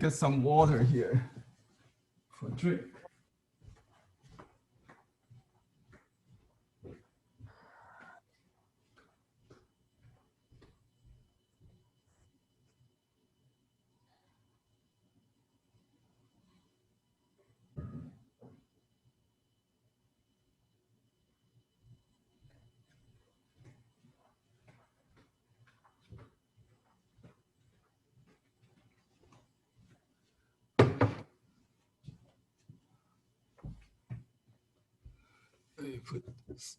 get some water here for drink. Let me put this.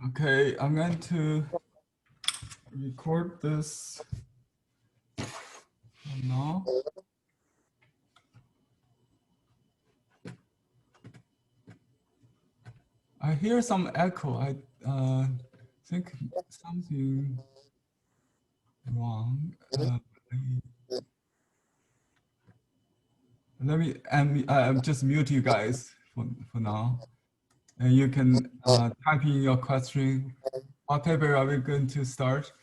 Okay, I'm going to record this now. I hear some echo. I think something wrong. Let me just mute you guys for now. And you can type in your question. What paper are we going to start?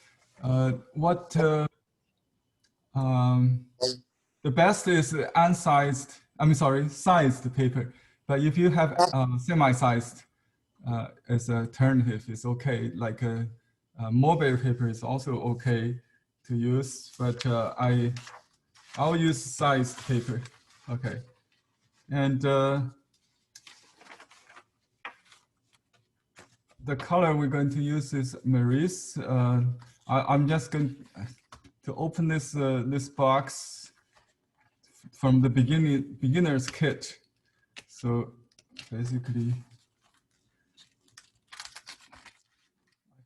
The best is unsized, sized paper. But if you have semi-sized as an alternative, it's okay. Like a mobile paper is also okay to use, but I'll use sized paper. Okay, and the color we're going to use is Maurice. I'm just going to open this this box from the beginner's kit. So basically,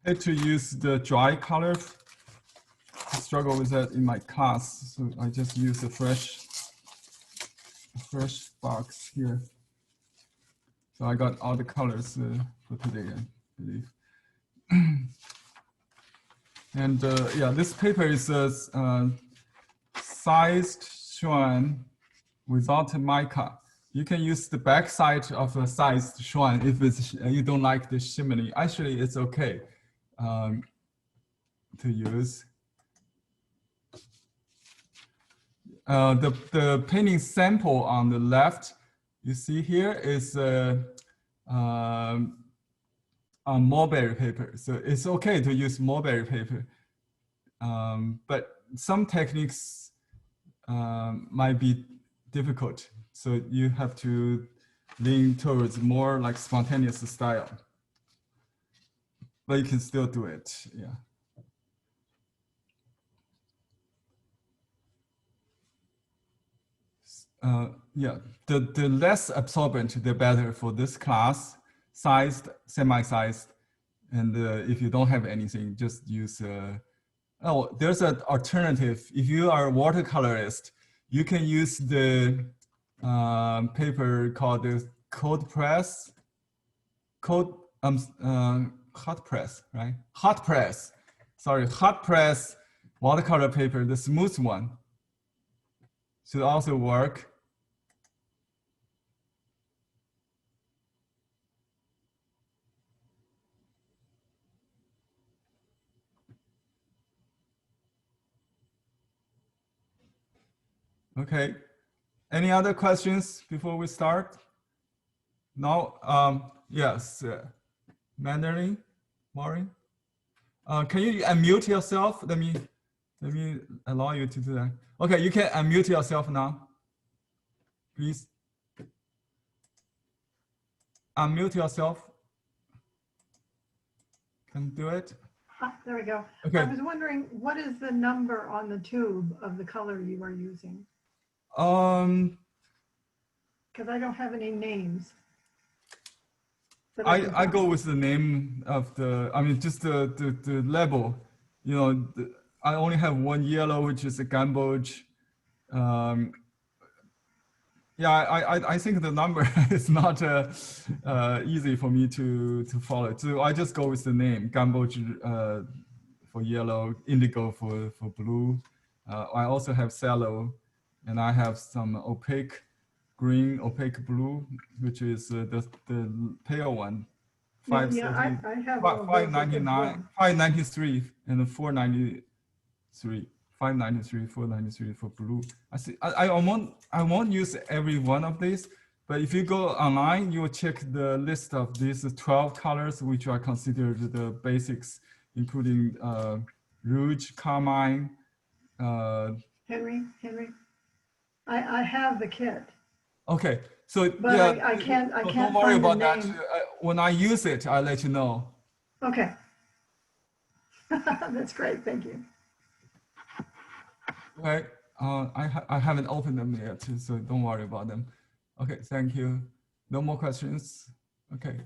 I had to use the dry color. I struggle with that in my class, so I just use a fresh box here. So I got all the colors for today, I believe. And yeah, this paper is sized Schwan without mica. You can use the back side of a sized Schwan if it's, you don't like the shimmery. Actually, it's okay to use. The painting sample on the left, you see here is on mulberry paper. So it's okay to use mulberry paper. But some techniques might be difficult. So you have to lean towards more like spontaneous style. But you can still do it, yeah. Yeah, the less absorbent, the better for this class, sized, semi-sized. And if you don't have anything, just use, oh, there's an alternative. If you are a watercolorist, you can use the paper called the hot press, right? Hot press, sorry, hot press watercolor paper, the smooth one. Should also work. Okay, any other questions before we start? No, yes, Mandarin, Maureen? Can you unmute yourself? Let me allow you to do that. Okay, you can unmute yourself now, please. Unmute yourself. Can you do it? There we go. Okay. I was wondering, what is the number on the tube of the color you are using? Because I don't have any names. I go with the name of the, I mean, just the label. You know, I only have one yellow, which is a Gamboge. Yeah, I think the number is not easy for me to follow. So I just go with the name, Gamboge for yellow, indigo for blue. I also have cello, and I have some opaque green, opaque blue, which is the pale one. Yeah, yeah, 530, I have all those as 599, well. 593, and 493. 593, 493 for blue. I see. I won't use every one of these, but if you go online, you will check the list of these 12 colors, which are considered the basics, including rouge, carmine. Henry, I have the kit, Okay, so but yeah, I can't don't worry find the about that. name. When I use it, I'll let you know. Okay. That's great, thank you. Okay, I haven't opened them yet, so don't worry about them. Okay, thank you. No more questions. Okay,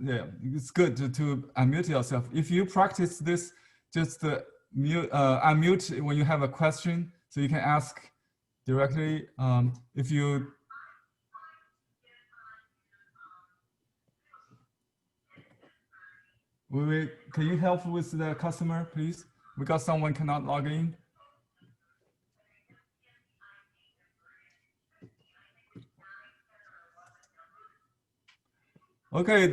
yeah, it's good to unmute yourself. If you practice this, just unmute when you have a question, so you can ask directly. If you can you help with the customer, please? Because someone cannot log in. Okay,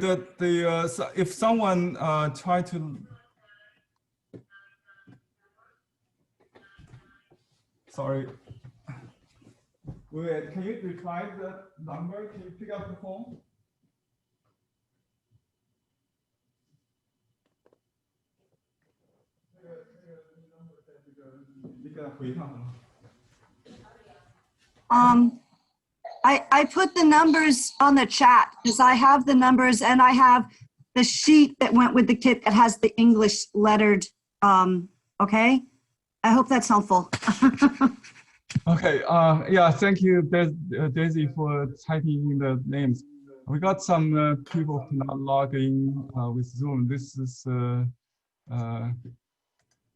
if someone try to, sorry, wait, can you reply the number? Can you pick up the phone? I put the numbers on the chat because I have the numbers and I have the sheet that went with the kit that has the English lettered. Okay, I hope that's helpful. Okay, yeah, thank you, Daisy, for typing in the names. We got some people who cannot log in with Zoom. This is,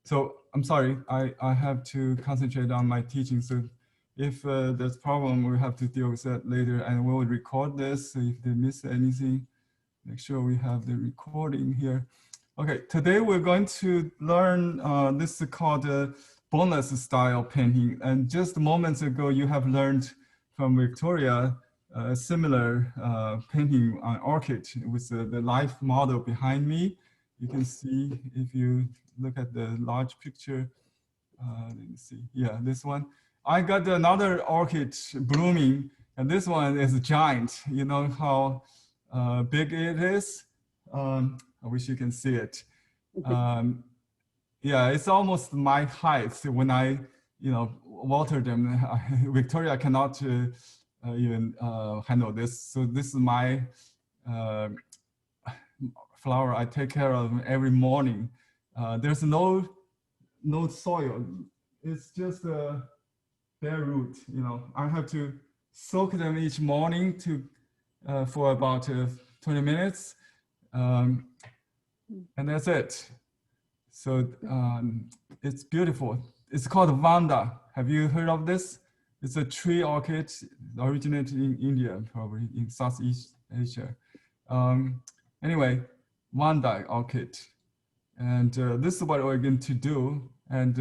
so I'm sorry, I have to concentrate on my teaching. So if there's a problem, we have to deal with that later, and we'll record this. So if they miss anything, make sure we have the recording here. Okay, today we're going to learn, this is called boneless style painting. And just moments ago, you have learned from Victoria, a similar painting on orchid with the life model behind me. You can see if you look at the large picture, let me see, yeah, this one. I got another orchid blooming, and this one is giant. You know how big it is? I wish you can see it. Yeah, it's almost my height. So when I, water them, Victoria cannot even handle this. So this is my flower I take care of every morning. There's no soil. It's just a bare root. I have to soak them each morning for about 20 minutes. And that's it. So it's beautiful. It's called Vanda. Have you heard of this? It's a tree orchid originated in India, probably in Southeast Asia. Anyway, Vanda orchid. And this is what we're going to do. And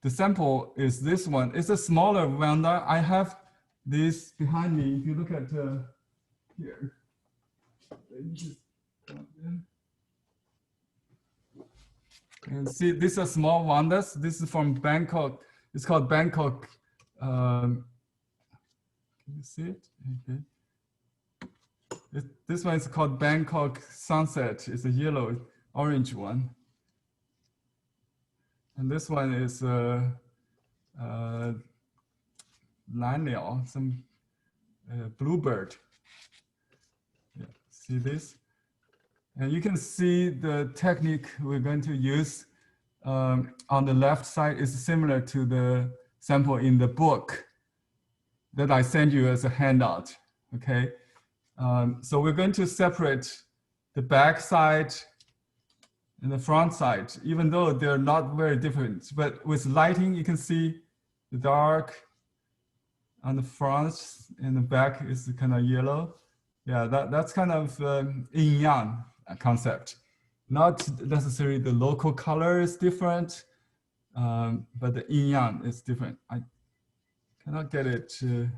the sample is this one. It's a smaller Vanda. I have this behind me. If you look at here. And see, these are small Vandas. This is from Bangkok. It's called Bangkok. Can you see it? Okay. This one is called Bangkok Sunset. It's a yellow, orange one. And this one is Laniao, some bluebird. Yeah, see this? And you can see the technique we're going to use on the left side is similar to the sample in the book that I sent you as a handout, okay? So we're going to separate the back side and the front side, even though they're not very different. But with lighting, you can see the dark on the front and the back is kind of yellow. Yeah, that's kind of yin yang concept. Not necessarily the local color is different, but the yin yang is different. I cannot get it in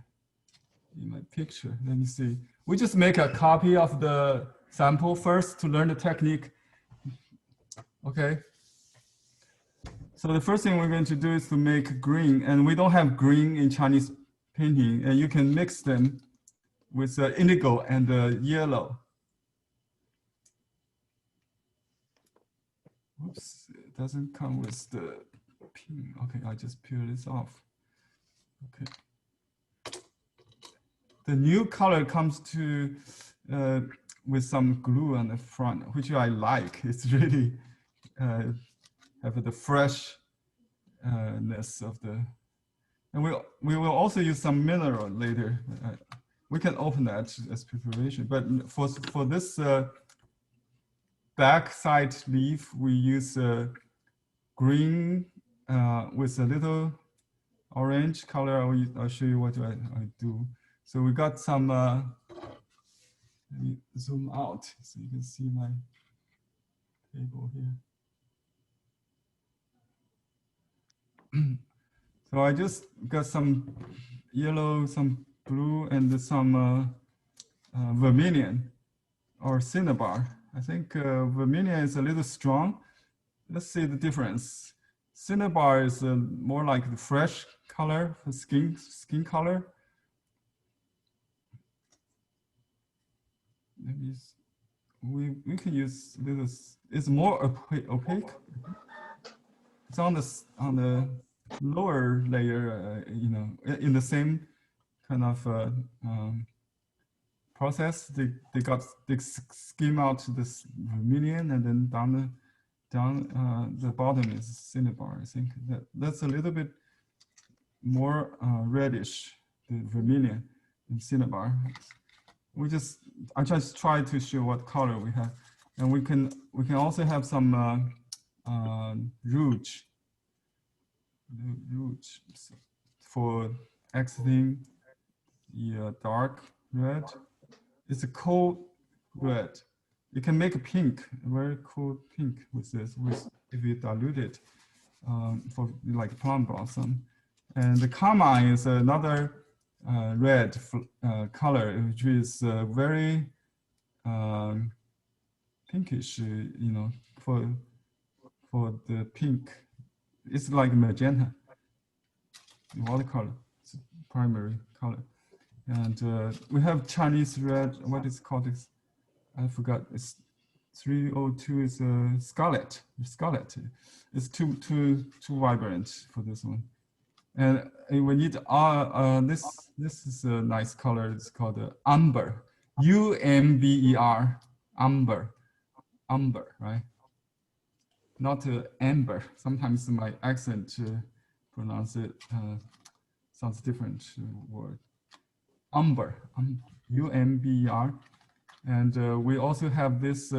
my picture. Let me see. We just make a copy of the sample first to learn the technique. Okay. So the first thing we're going to do is to make green, and we don't have green in Chinese painting, and you can mix them with indigo and yellow. Oops, it doesn't come with the pin. Okay, I just peel this off. Okay. The new color comes to with some glue on the front, which I like. It's really have the freshness of the, and we will also use some mineral later. We can open that as preparation, but for this back side leaf, we use green with a little orange color. I'll show you what I do. So we got some, let me zoom out so you can see my table here. So I just got some yellow, some blue, and some vermilion or cinnabar. I think vermilion is a little strong. Let's see the difference. Cinnabar is more like the fresh color, the skin color. Maybe we can use little. It's more opaque. It's on the lower layer, you know, in the same kind of process. They skim out this vermilion, and then down the bottom is cinnabar. I think that's a little bit more reddish, the vermilion in cinnabar. I just try to show what color we have, and we can also have some rouge for exiting the dark red. It's a cold red. You can make a pink, a very cool pink with this, if you dilute it for like plum blossom. And the carmine is another red color, which is very pinkish, you know, for the pink. It's like magenta, watercolor, it's primary color. And we have Chinese red, what is it called? This? I forgot. It's 302 is scarlet. Scarlet. It's too vibrant for this one. And we need this is a nice color. It's called umber. U-M-B-E-R. Umber. Umber, right? Not amber. Sometimes my accent pronounce it sounds different word. Umber. U-M-B-E-R. And we also have this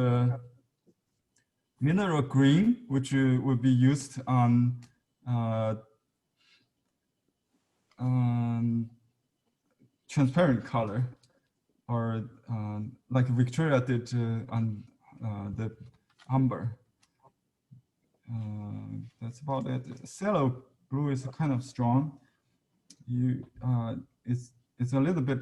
mineral green, which would be used on transparent color, or like Victoria did on the umber. That's about it. Cello blue is kind of strong. It's a little bit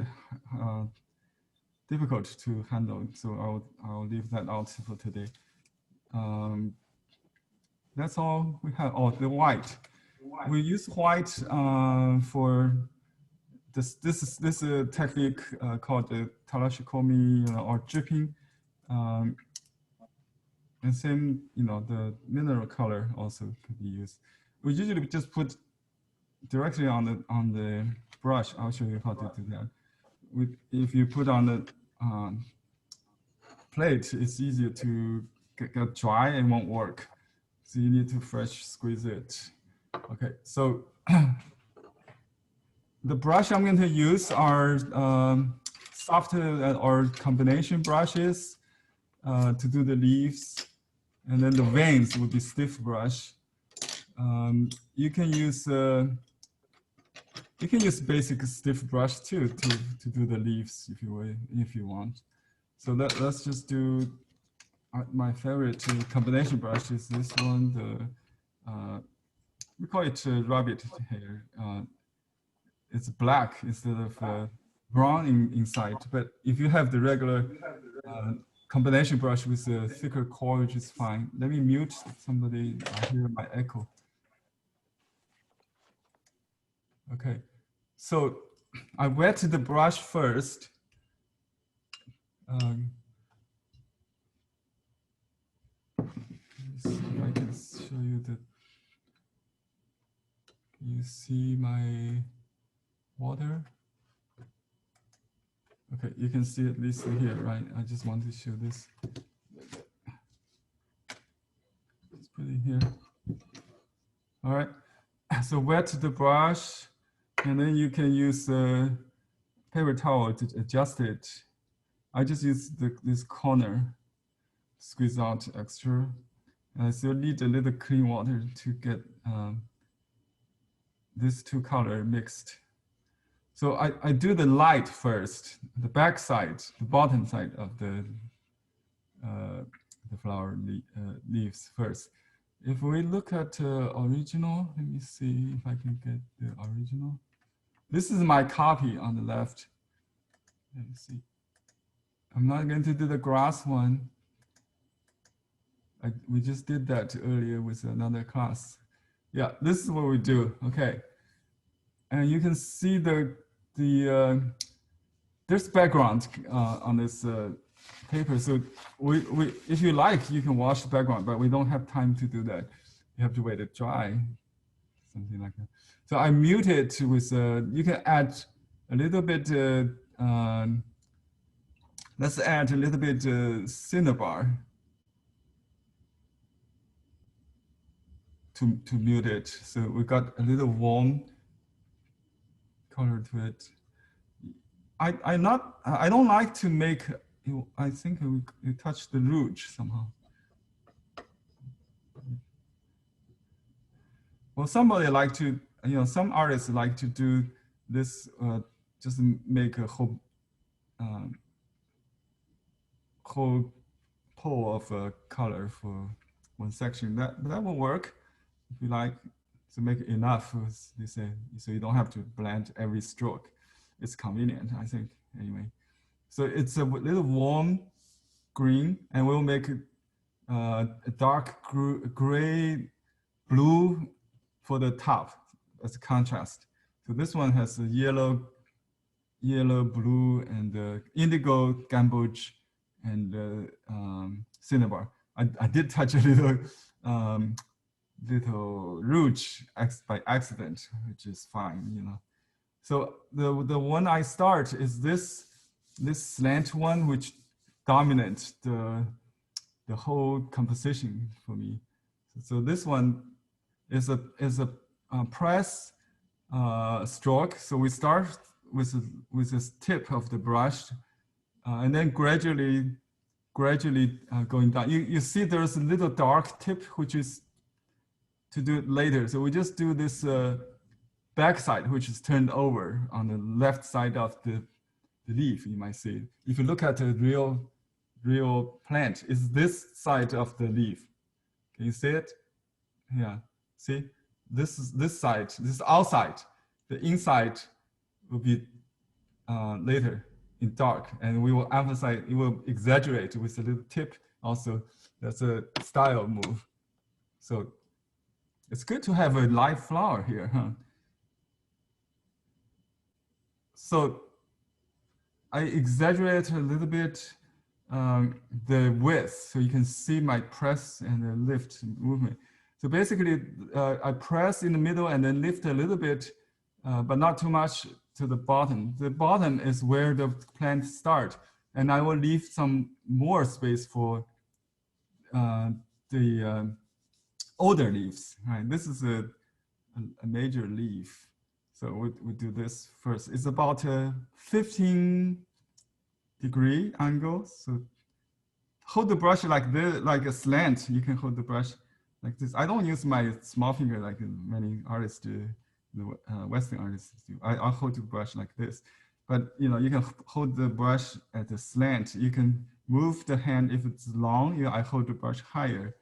difficult to handle, so I'll leave that out for today. That's all we have. Oh, the white. We use white for this. This is a technique called the tarashikomi or dripping, and same, you know, the mineral color also could be used. We usually just put directly on the brush. I'll show you how to do that. If you put on the plate, it's easier to get dry and won't work. So you need to fresh squeeze it. Okay, so the brush I'm going to use are softer or combination brushes to do the leaves, and then the veins would be stiff brush. You can use You can use basic stiff brush too to do the leaves if you want. So let's just do my favorite combination brush is this one. We call it rabbit hair. It's black instead of brown inside. But if you have the regular combination brush with a thicker core, which is fine. Let me mute somebody. I hear my echo. Okay, so I wet the brush first. Let's see if I can show you the. Can you see my water? Okay, you can see at least here, right? I just want to show this. Let's put it here. All right, so wet the brush, and then you can use a paper towel to adjust it. I just use this corner, squeeze out extra. And I still need a little clean water to get these two colors mixed. So I do the light first, the back side, the bottom side of the flower leaves first. If we look at original, let me see if I can get the original. This is my copy on the left. Let me see. I'm not going to do the grass one. We just did that earlier with another class. Yeah, this is what we do. Okay, and you can see there's background on this paper. So if you like, you can wash the background, but we don't have time to do that. You have to wait it dry, something like that. So I mute it with, you can add a little bit, let's add a little bit cinnabar to mute it. So we got a little warm color to it. I don't like to make, I think we touch the rouge somehow. Well, somebody like to, some artists like to do this, just make a whole pole of color for one section. That will work if you like to make enough, as they say, so you don't have to blend every stroke. It's convenient, I think, anyway. So it's a little warm green, and we'll make a dark gray blue for the top as a contrast. So this one has a yellow, blue, and indigo, gamboge, and cinnabar. I did touch a little rouge by accident, which is fine, So the one I start is this slant one, which dominates the whole composition for me. So this one is a press stroke. So we start with this tip of the brush, and then gradually going down. You see there's a little dark tip, which is to do it later. So we just do this back side, which is turned over on the left side of the leaf, you might see. If you look at the real plant, it's this side of the leaf. Can you see it? Yeah, see? This is this side, this is outside. The inside will be later in dark, and we will emphasize, it will exaggerate with a little tip also. That's a style move. So it's good to have a live flower here, huh? So I exaggerate a little bit the width, so you can see my press and the lift movement. So basically, I press in the middle and then lift a little bit, but not too much to the bottom. The bottom is where the plant starts, and I will leave some more space for the older leaves. Right? This is a major leaf. So we do this first. It's about a 15-degree angle. So hold the brush like this, like a slant. You can hold the brush like this. I don't use my small finger like many artists do. the Western artists do. I hold the brush like this, but you know, you can hold the brush at a slant. You can move the hand if it's long. You know, I hold the brush higher,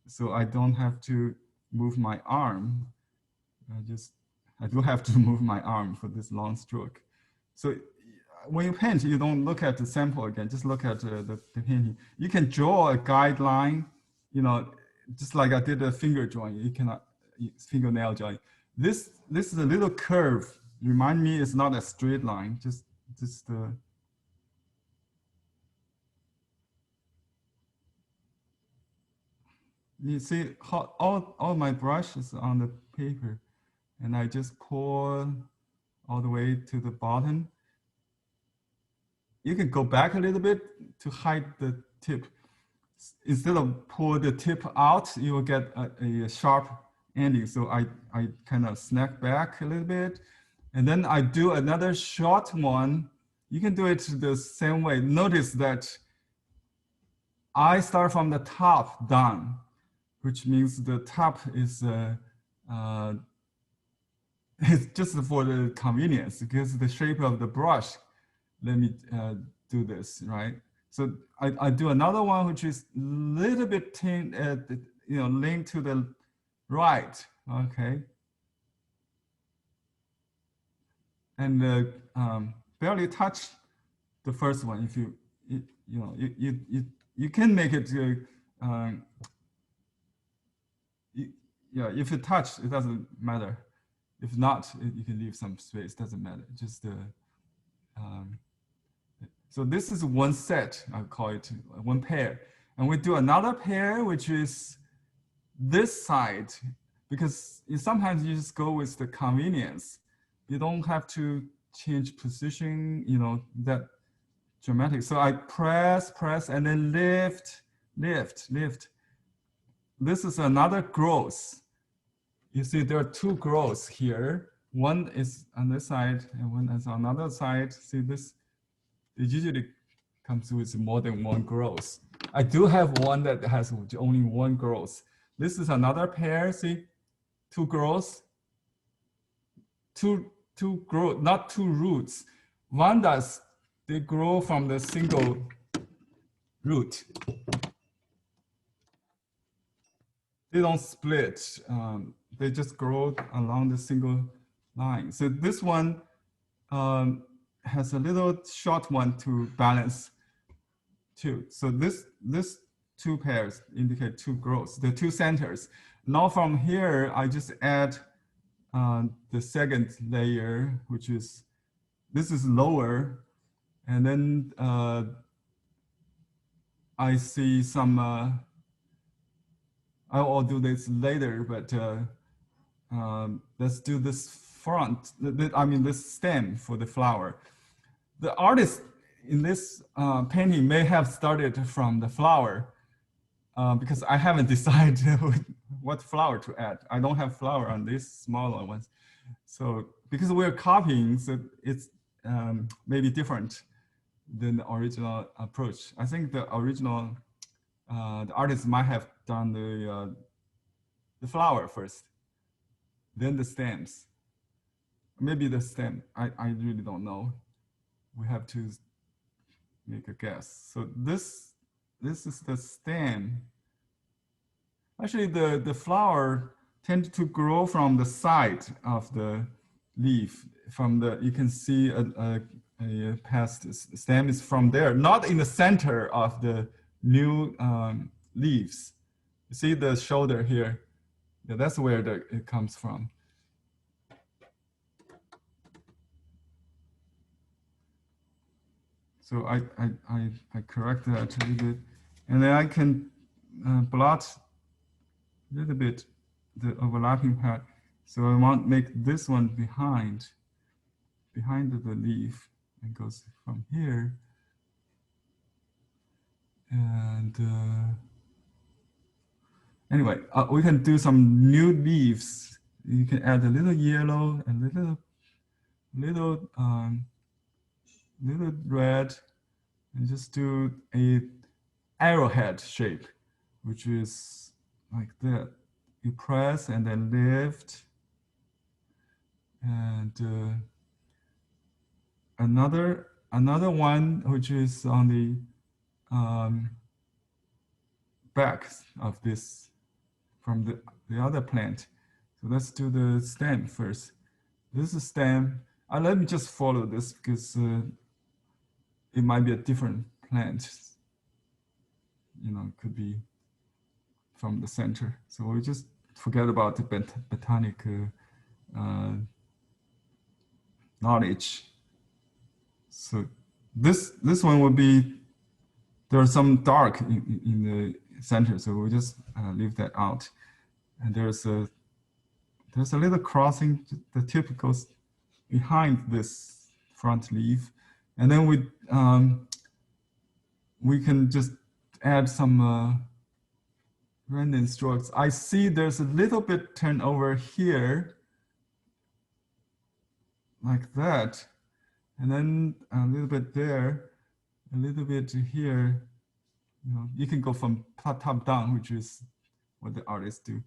so I don't have to move my arm. I do have to move my arm for this long stroke. So when you paint, you don't look at the sample again, just look at the painting. You can draw a guideline, you know, just like I did a finger drawing. You cannot fingernail drawing. This is a little curve. Remind me, it's not a straight line. Just you see how all my brush is on the paper, and I just pour all the way to the bottom. You can go back a little bit to hide the tip. Instead of pull the tip out, you will get a sharp ending. So I kind of snap back a little bit, and then I do another short one. You can do it the same way. Notice that I start from the top down, which means the top is it's just for the convenience, because the shape of the brush. Let me do this, right? So I do another one, which is a little bit lean to the right, okay? And barely touch the first one. If you can make it, if you touch, it doesn't matter. If not, you can leave some space, doesn't matter. Just so this is one set, I call it one pair. And we do another pair, which is this side, because sometimes you just go with the convenience. You don't have to change position, you know, that dramatic. So I press, and then lift. This is another growth. You see there are two growths here. One is on this side and one is on another side. See this? It usually comes with more than one growth. I do have one that has only one growth. This is another pair, see? Two growths. Two growth, not two roots. Vandas, they grow from the single root. They don't split. They just grow along the single line. So this one has a little short one to balance too. So this two pairs indicate two growths, the two centers. Now from here, I just add the second layer, which is, this is lower. And then I see some, I'll do this later, but let's do this front, this stem for the flower. The artist in this painting may have started from the flower because I haven't decided what flower to add. I don't have flower on these smaller ones. So because we're copying, so it's maybe different than the original approach. I think the original, the artist might have done the flower first, then the stems. Maybe the stem, I really don't know. We have to make a guess. So this is the stem. Actually, the flower tends to grow from the side of the leaf. From the, you can see a past stem is from there, not in the center of the new leaves. You see the shoulder here? Yeah, that's where it comes from. So I correct that a little bit, and then I can blot a little bit the overlapping part. So I want to make this one behind the leaf, and goes from here. And anyway, we can do some nude leaves. You can add a little yellow and little red, and just do a arrowhead shape, which is like that. You press and then lift. And another one which is on the back of this from the other plant. So let's do the stem first. This is stem. Let me just follow this because it might be a different plant. You know, it could be from the center. So we just forget about the botanic knowledge. So this one will be, there's some dark in the center, so we'll just leave that out. And there's a little crossing, the tip goes behind this front leaf. And then we can just add some random strokes. I see there's a little bit turnover here, like that. And then a little bit there, a little bit here. You know, you can go from top down, which is what the artists do.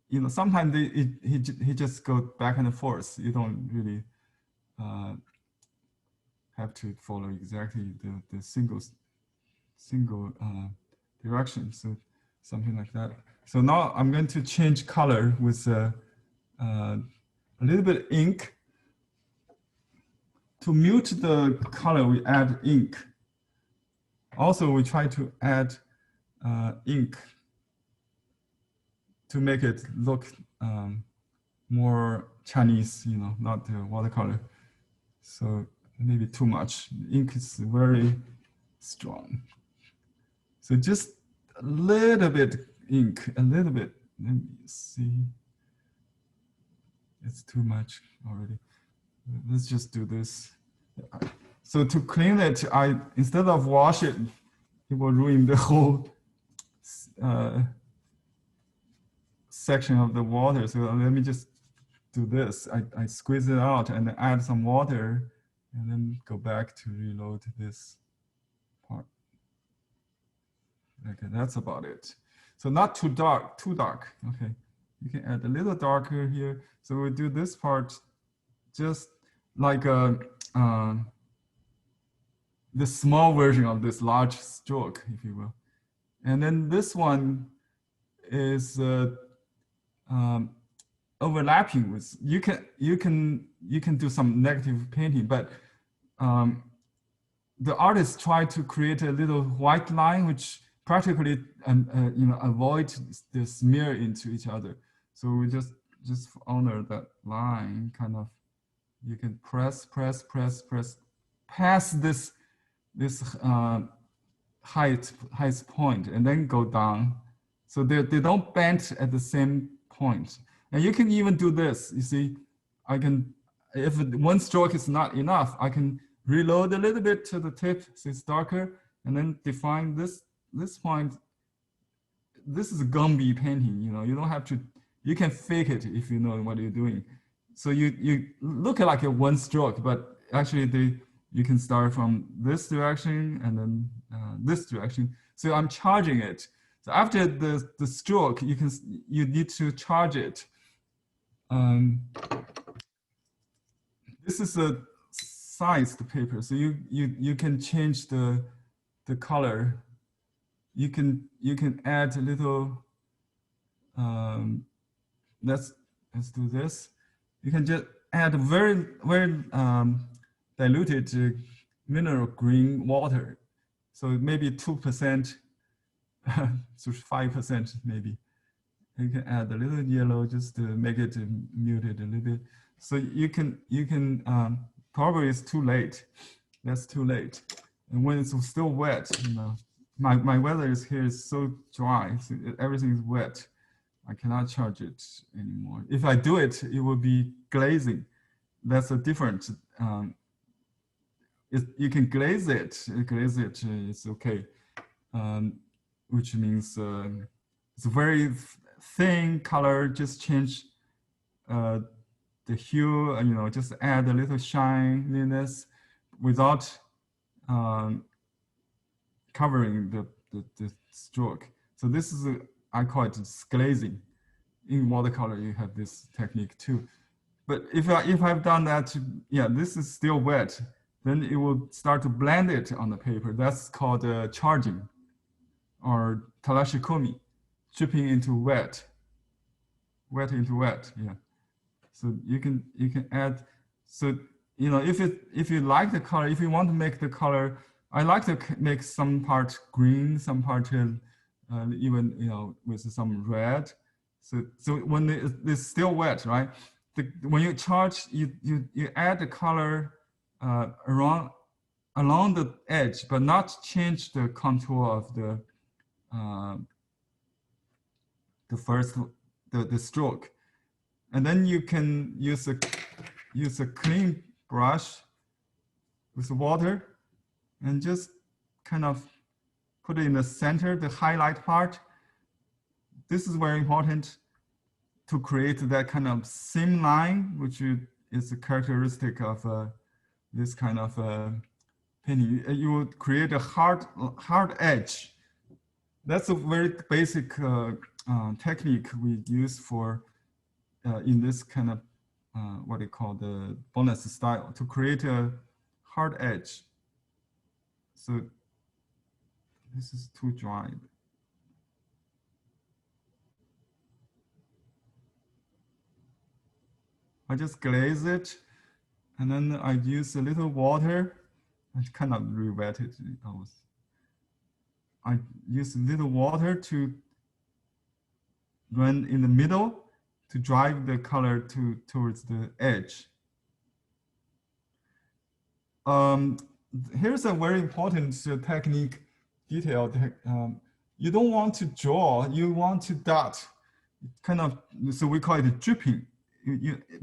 You know, sometimes he just goes back and forth. You don't really have to follow exactly the single direction. So something like that. So now I'm going to change color with a little bit of ink. To mute the color, we add ink. Also, we try to add ink to make it look more Chinese, you know, not watercolor. So maybe too much. Ink is very strong. So just a little bit ink, a little bit. Let me see. It's too much already. Let's just do this. So to clean it, instead of wash it, it will ruin the whole section of the water. So let me just do this. I squeeze it out and add some water and then go back to reload this part. Okay, that's about it. So not too dark, Okay, you can add a little darker here. So we do this part just like the small version of this large stroke, if you will. And then this one is overlapping with, you can do some negative painting, but the artist try to create a little white line which practically you know, avoid the smear into each other. So we just honor that line, kind of. You can press past this highest point and then go down. So they don't bend at the same point. And you can even do this. You see, I can, if one stroke is not enough, I can reload a little bit to the tip so it's darker, and then define this point. This is a Gumby painting, you know, you don't have to, you can fake it if you know what you're doing. So you look like a one stroke, but actually you can start from this direction and then this direction. So I'm charging it. So after the stroke, you need to charge it. This is a sized paper, so you can change the color. You can add a little. Let's do this. You can just add very diluted mineral green water. So maybe 2%, so 5% maybe. You can add a little yellow just to make it muted a little bit. So you can probably it's too late. That's too late. And when it's still wet, you know, my weather here is so dry, so everything is wet. I cannot charge it anymore. If I do it, it will be glazing. That's a different. You can glaze it. It's okay, which means it's a very thin color. Just change the hue. You know, just add a little shininess without covering the stroke. So this is I call it glazing. In watercolor, you have this technique too. But if I've done that, yeah, this is still wet, then it will start to blend it on the paper. That's called charging, or talashikomi, dripping into wet into wet. Yeah. So you can add. So if you like the color, if you want to make the color, I like to make some part green, some part even with some red. So when it's still wet, right? When you charge, you add the color along the edge, but not change the contour of the stroke. And then you can use a clean brush with water and just kind of put it in the center, the highlight part. This is very important to create that kind of seam line, which is a characteristic of this kind of painting. You would create a hard edge. That's a very basic technique we use for in this kind of what they call the boneless style, to create a hard edge. So this is too dry. I just glaze it, and then I use a little water. I kind of re-wet it. I use a little water to run in the middle to drive the color towards the edge. Here's a very important technique detail. You don't want to draw, you want to dot. Kind of, so we call it dripping.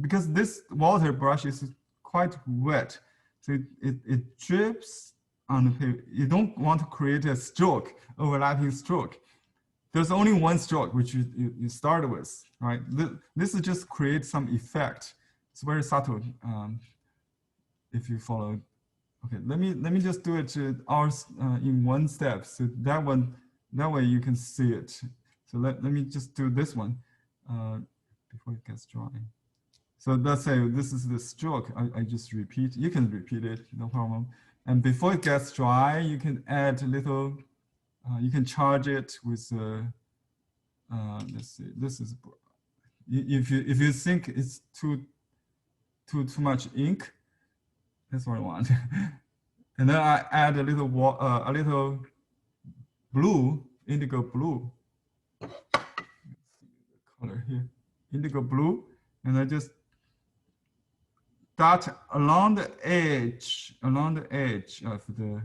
Because this water brush is quite wet, so it drips on the paper. You don't want to create a stroke, overlapping stroke. There's only one stroke which you start with, right? This is just create some effect. It's very subtle. If you follow, okay. Let me just do it in one step. So that way you can see it. So let me just do this one before it gets dry. So let's say this is the stroke. I just repeat. You can repeat it, no problem. And before it gets dry, you can add a little. You can charge it with. Let's see. This is. If you think it's too much ink, that's what I want. And then I add a little blue, indigo blue. Color here, indigo blue, and I just dot along the edge of the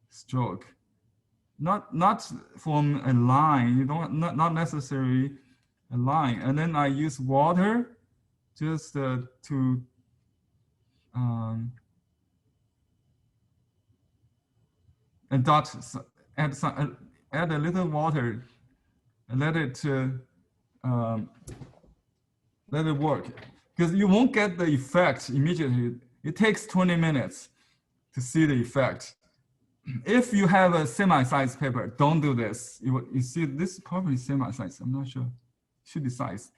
stroke. Not from a line. You don't not necessarily a line. And then I use water just to and dot add a little water and let it work, because you won't get the effect immediately. It takes 20 minutes to see the effect. If you have a semi-sized paper, don't do this. You see, this is probably semi-sized. I'm not sure. Should be sized.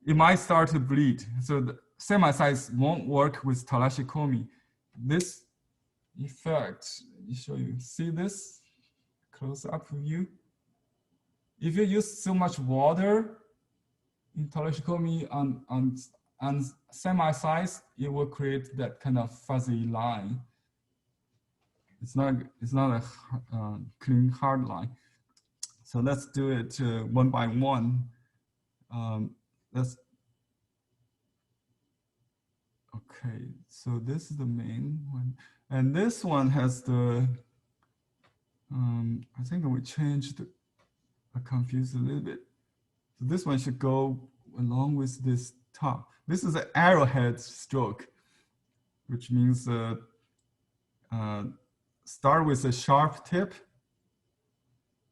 It might start to bleed. So the semi-sized won't work with talashikomi. This effect, let me show you. See this close up view? If you use so much water in talashikomi on semi-size, it will create that kind of fuzzy line. It's not a clean hard line. So let's do it one by one. Okay, so this is the main one. And this one has the, I think we changed, I confused a little bit. So this one should go along with this top. This is an arrowhead stroke, which means start with a sharp tip,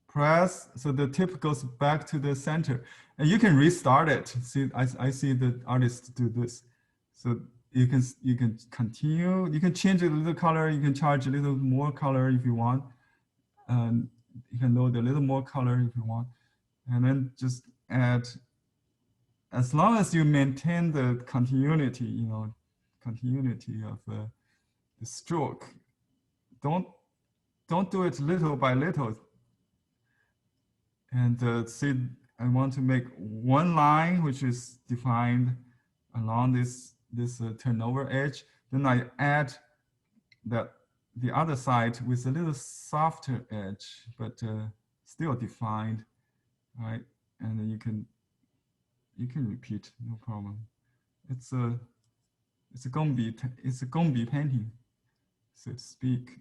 press, so the tip goes back to the center. And you can restart it. See, I see the artists do this. So you can continue, you can change a little color, you can charge a little more color if you want. And you can load a little more color if you want. And then just add as long as you maintain the continuity, continuity of the stroke, don't do it little by little. And see, I want to make one line which is defined along this turnover edge. Then I add that the other side with a little softer edge, but still defined, right? And then you can repeat, no problem. It's a gombi painting, so to speak.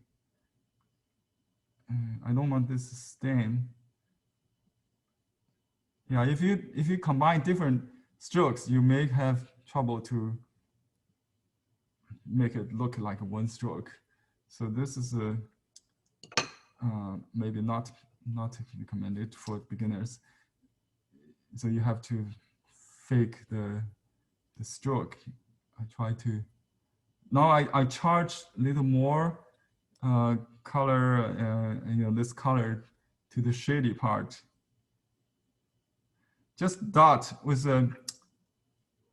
I don't want this stain. Yeah, if you combine different strokes, you may have trouble to make it look like one stroke. So this is maybe not recommended for beginners. So you have to fake the stroke. I try to. Now I charge a little more color, this color to the shady part. Just dot with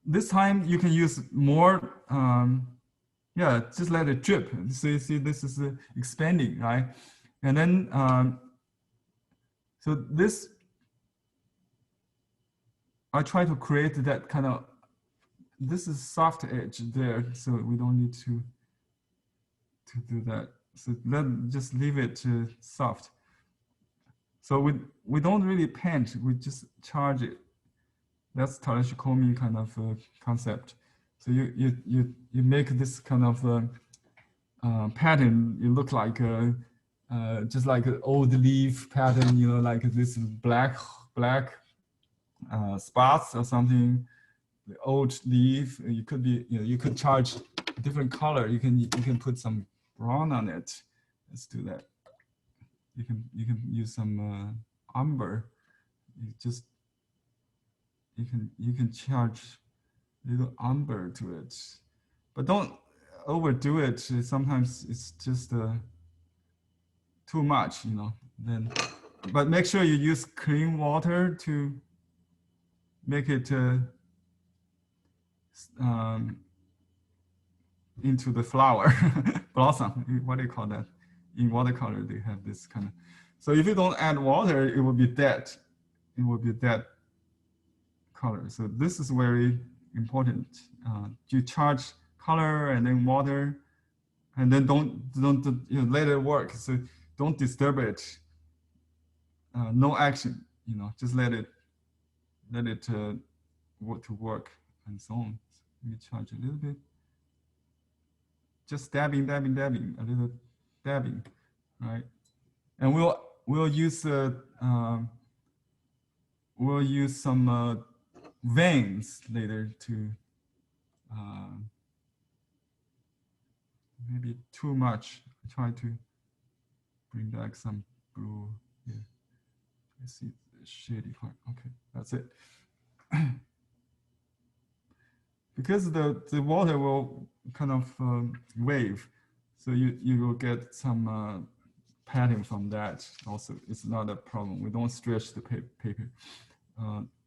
this time you can use more. Yeah, just let it drip. So you see this is expanding, right? And then so this, I try to create that kind of, this is soft edge there, so we don't need to do that. So just leave it soft. So we don't really paint, we just charge it. That's Tarashikomi kind of concept. So you make this kind of pattern. It look like just like an old leaf pattern, like this black spots or something. The old leaf. You could be, you could charge different color. You can put some brown on it. Let's do that. You can use some umber. You can charge little umber to it, but don't overdo it. Sometimes it's just too much, Then, but make sure you use clean water to make it into the flower blossom. What do you call that? In watercolor, they have this kind of. So if you don't add water, it will be dead. It will be dead color. So this is very important. You charge color and then water, and then don't let it work. So don't disturb it. No action. Just let it work and so on. So let me charge a little bit. Just dabbing, a little dabbing, right? And we'll use some veins later to maybe too much. I try to bring back some blue here. I see the shady part. Okay, that's it. Because the water will kind of wave, so you will get some pattern from that. Also, it's not a problem. We don't stretch the paper.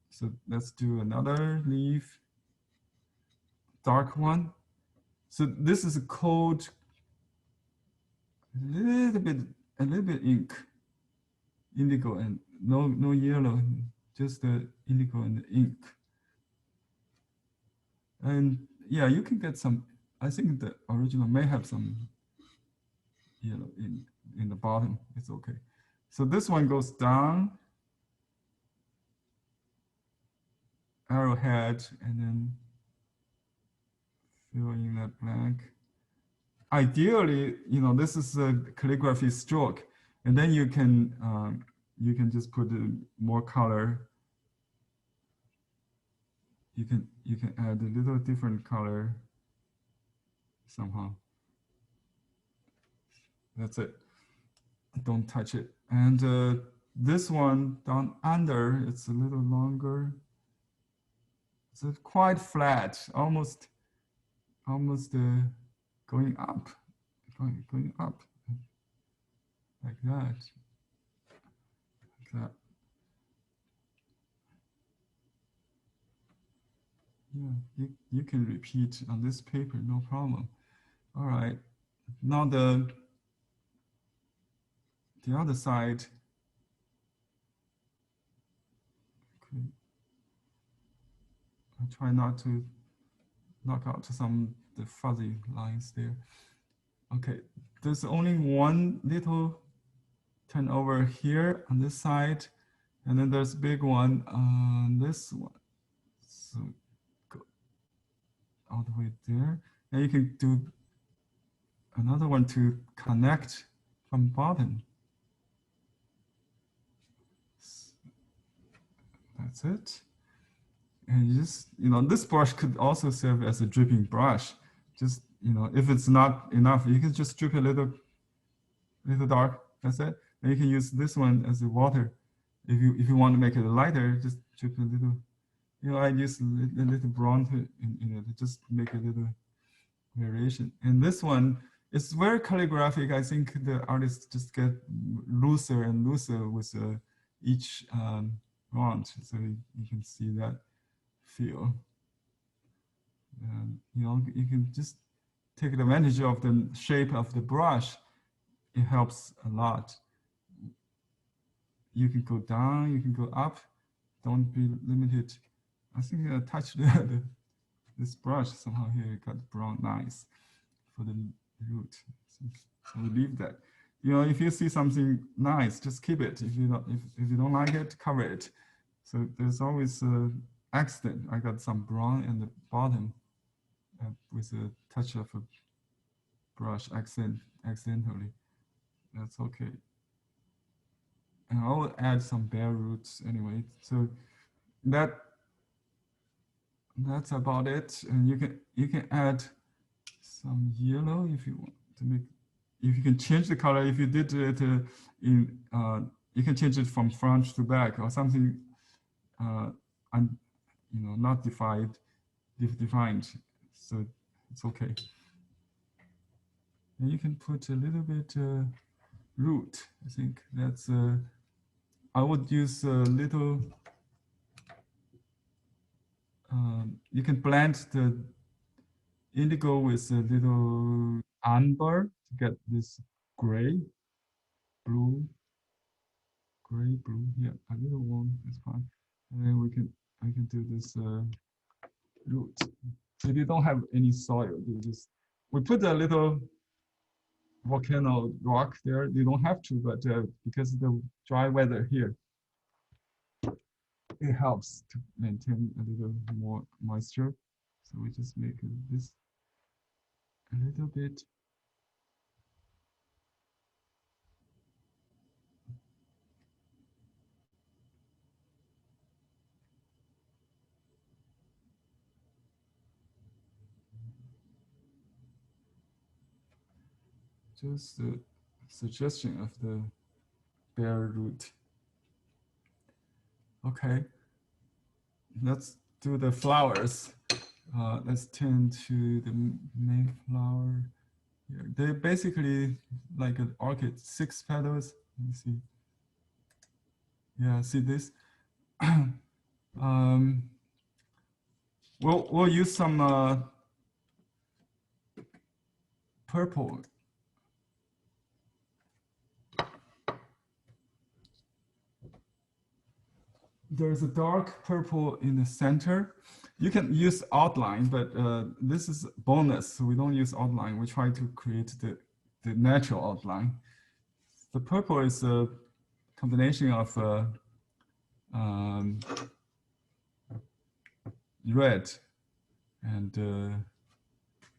So let's do another leaf, dark one. So this is a cold, a little bit ink, indigo, and no yellow, just the indigo and the ink. And yeah, you can get some. I think the original may have some yellow in the bottom. It's okay. So this one goes down, arrowhead, and then fill in that blank. Ideally, this is a calligraphy stroke, and then you can just put more color. You can add a little different color somehow. That's it. Don't touch it. And this one down under, it's a little longer. It's quite flat, almost going up, going up, like that, like that. Yeah, you can repeat on this paper, no problem. All right, now the other side. Okay. I try not to knock out some the fuzzy lines there. Okay, there's only one little turn over here on this side, and then there's big one on this one. So go all the way there. And you can do another one to connect from bottom. That's it. And you just, this brush could also serve as a dripping brush. Just, if it's not enough, you can just drip a little dark, that's it. And you can use this one as the water. If you want to make it lighter, just drip a little, I use a little brown to just make a little variation. And this one is very calligraphic. I think the artists just get looser and looser with each round. So you can see that feel. And, you can just take advantage of the shape of the brush. It helps a lot. You can go down, you can go up. Don't be limited. I think I touched this brush somehow here. It got brown nice for the root. So we leave that. If you see something nice, just keep it. If you don't like it, cover it. So there's always an accident. I got some brown in the bottom with a touch of a brush accidentally. That's okay. And I will add some bare roots anyway. So that's about it. And you can add some yellow if you want to make. If you can change the color, if you did it you can change it from front to back or something. Not defined. So it's okay. And you can put a little bit root. I think that's. I would use a little. You can blend the indigo with a little amber to get this gray, blue. Yeah, a little warm is fine. And then I can do this root. If you don't have any soil, we put a little volcano rock there. You don't have to, but because of the dry weather here, it helps to maintain a little more moisture. So we just make this a little bit. Just a suggestion of the bare root. Okay, let's do the flowers. Let's turn to the main flower here. They're basically like an orchid, 6 petals. Let me see. Yeah, see this? We'll use some purple. There's a dark purple in the center. You can use outline, but this is boneless, so we don't use outline. We try to create the natural outline. The purple is a combination of red and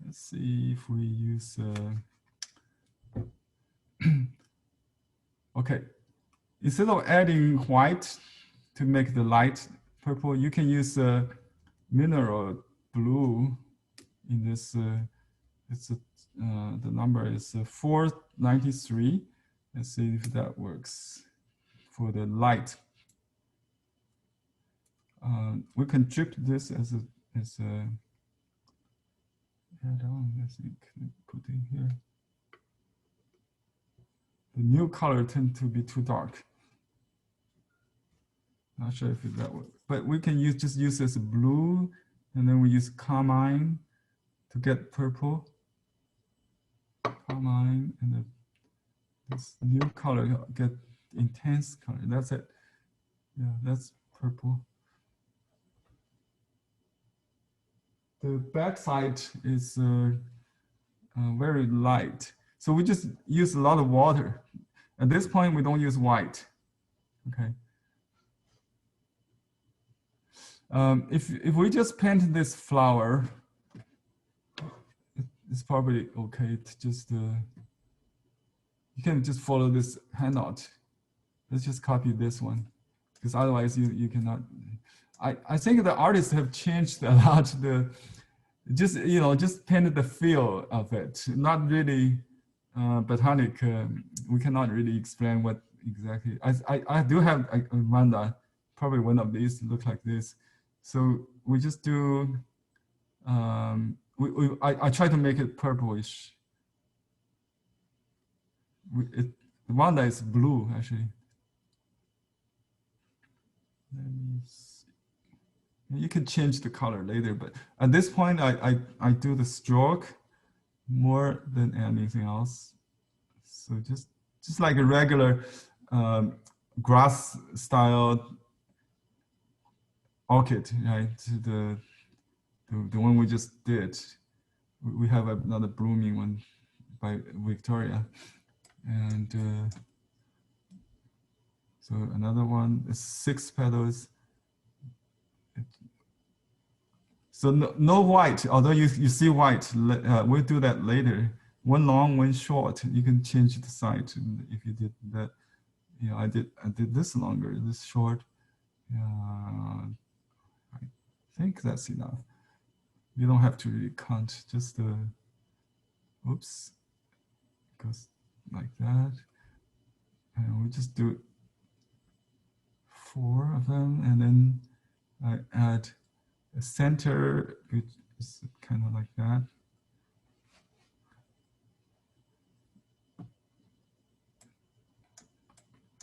let's see if we use okay, instead of adding white to make the light purple, you can use mineral blue in this. The number is 493. Let's see if that works for the light. We can drip this as a add-on. I think put in here. The new color tends to be too dark. Not sure if that works, but we can just use this blue And then we use carmine to get purple. Carmine, and then this new color get intense color. That's it. Yeah, that's purple. The back side is very light. So we just use a lot of water. At this point, we don't use white. Okay. If we just paint this flower, it's probably okay to just, you can just follow this handout. Let's just copy this one, because otherwise you cannot. I think the artists have changed a lot. Just painted the feel of it, not really botanic. We cannot really explain what exactly. I do have a Vanda, probably one of these look like this. So we just do. I try to make it purplish. The Vanda is blue actually. Let me see. You can change the color later, but at this point, I do the stroke more than anything else. So just like a regular grass style orchid, right? The one we just did. We have another blooming one by Victoria, and so another one is 6 petals. So no white, although you see white, we'll do that later. One long, one short. You can change the side if you did that. Yeah, I did this longer, this short. I think that's enough. You don't have to really count, just oops, goes like that. And we just do 4 of them, and then I add a center, which is kind of like that.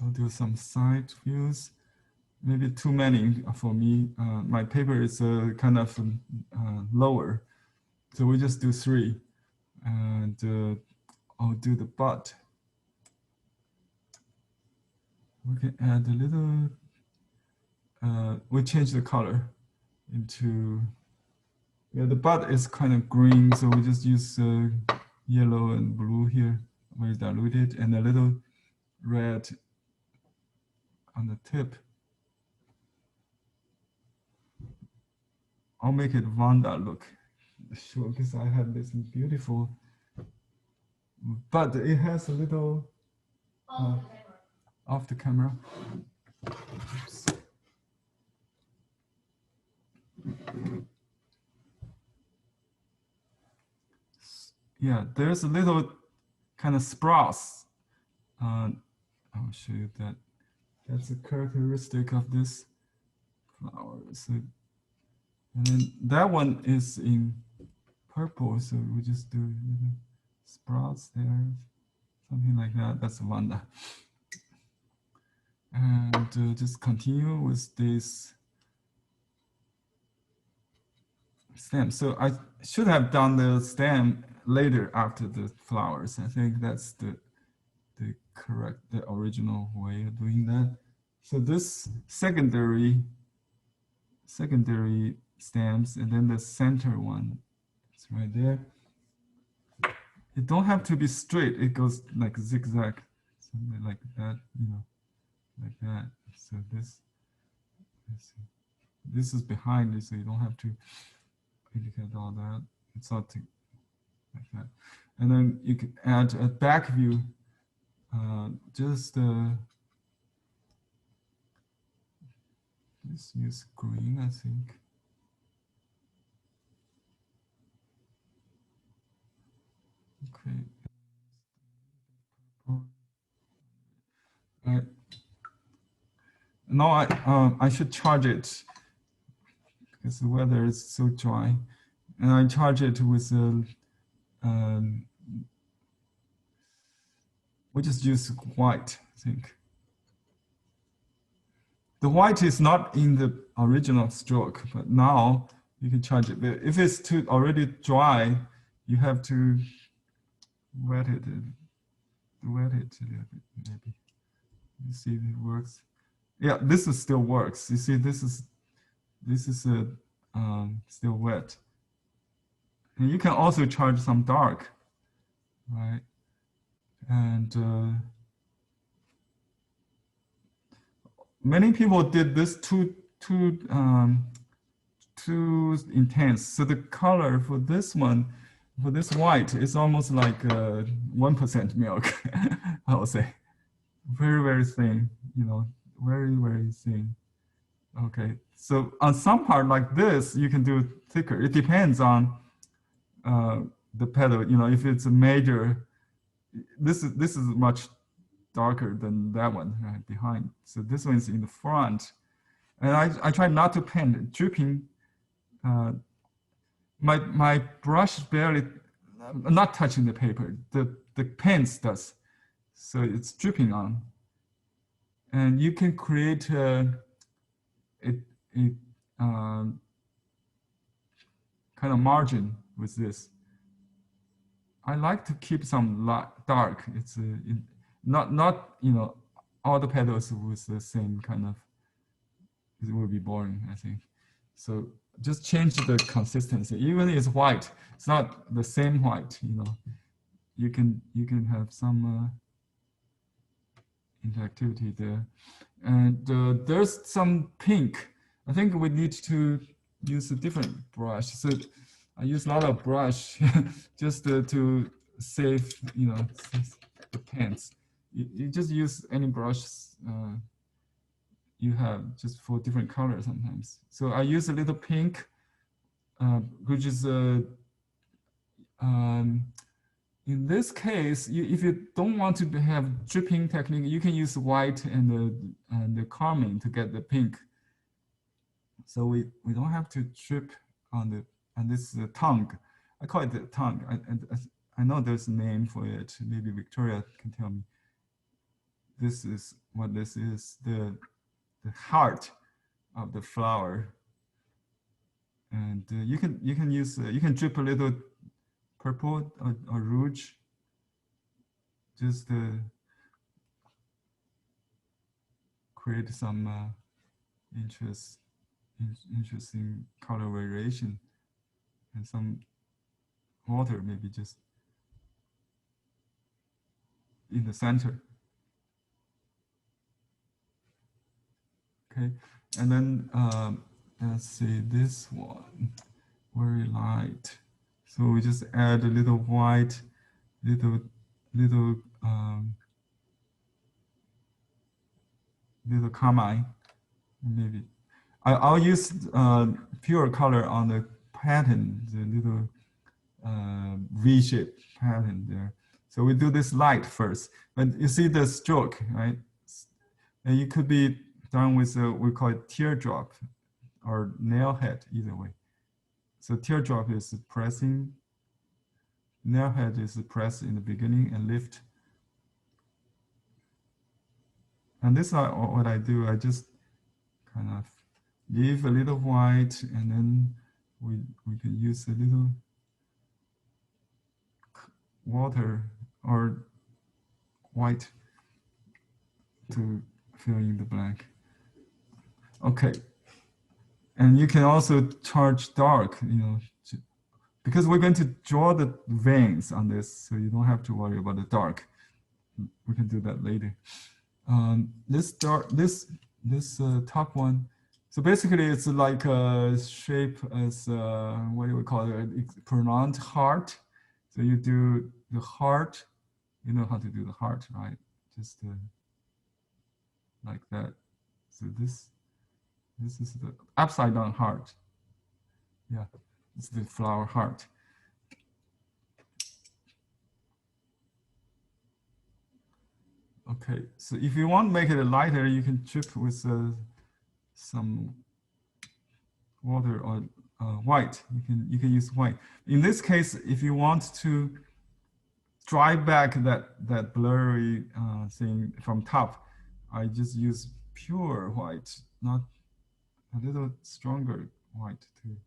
I'll do some side views. Maybe too many for me. My paper is kind of lower, so we just do 3, and I'll do the bud. We can add a little. We change the color into, yeah, the bud is kind of green, so we just use yellow and blue here, very diluted, and a little red on the tip. I'll make it Vanda look, sure, because I have this beautiful, but it has a little off the camera. Oops. Yeah, there's a little kind of sprouts. I'll show you that. That's a characteristic of this flower. So, and then that one is in purple, so we just do little sprouts there, something like that. That's Vanda. And just continue with this stem. So I should have done the stem later after the flowers. I think that's the original way of doing that. So this secondary stems, and then the center one, it's right there. It don't have to be straight. It goes like zigzag, something like that, like that. So this is behind it, so you don't have to indicate all that. It's all like that. And then you can add a back view. Just let's use green, I think. Okay. All right. Now I should charge it because the weather is so dry, and I charge it with we just use white, I think. The white is not in the original stroke, but now you can charge it. But if it's too already dry, you have to wet it a little bit, maybe. You see if it works. Yeah, this is still works. You see, this is still wet. And you can also charge some dark, right? And many people did this too intense. So the color for this one, for this white, is almost like 1% milk, I would say. Very, very thin, you know, very, very thin. Okay, so on some part like this, you can do thicker. It depends on the petal. You know, if it's a major, this is much darker than that one right behind. So this one's in the front, and I try not to paint dripping. My brush barely, not touching the paper. The pen does, so it's dripping on. And you can create kind of margin with this. I like to keep some dark. It's not you know, all the petals with the same kind of. It will be boring, I think. So just change the consistency. Even if it's white, it's not the same white. You know, you can have some interactivity there. And there's some pink. I think we need to use a different brush. So I use a lot of brush just to save, you know, the pens. You just use any brush you have just for different colors sometimes. So I use a little pink, which is in this case, if you don't want to have dripping technique, you can use white and the carmine to get the pink. So we don't have to drip on this tongue. I call it the tongue. I know there's a name for it. Maybe Victoria can tell me. This is what this is, the heart of the flower. And you can use you can drip a little purple or rouge, just create some interesting color variation, and some water maybe just in the center. Okay, and then let's see, this one, very light. So we just add a little white, little carmine, maybe. I'll use pure color on the pattern, the little V-shaped pattern there. So we do this light first, but you see the stroke, right? And it could be done with we call it teardrop or nail head, either way. So teardrop is pressing, nail head is pressed in the beginning and lift. And this is what I do. I just kind of leave a little white, and then we can use a little water or white to fill in the blank. Okay. And you can also charge dark, you know, because we're going to draw the veins on this, so you don't have to worry about the dark. We can do that later. This top one, so basically it's like a shape as what do we call it? It's pronounced heart. So you do the heart. You know how to do the heart, right? Just like that. So this is the upside down heart. Yeah, it's the flower heart. Okay, so if you want to make it lighter, you can drip with some water or white. You can use white. In this case, if you want to drive back that blurry thing from top, I just use pure white, not a little stronger white too.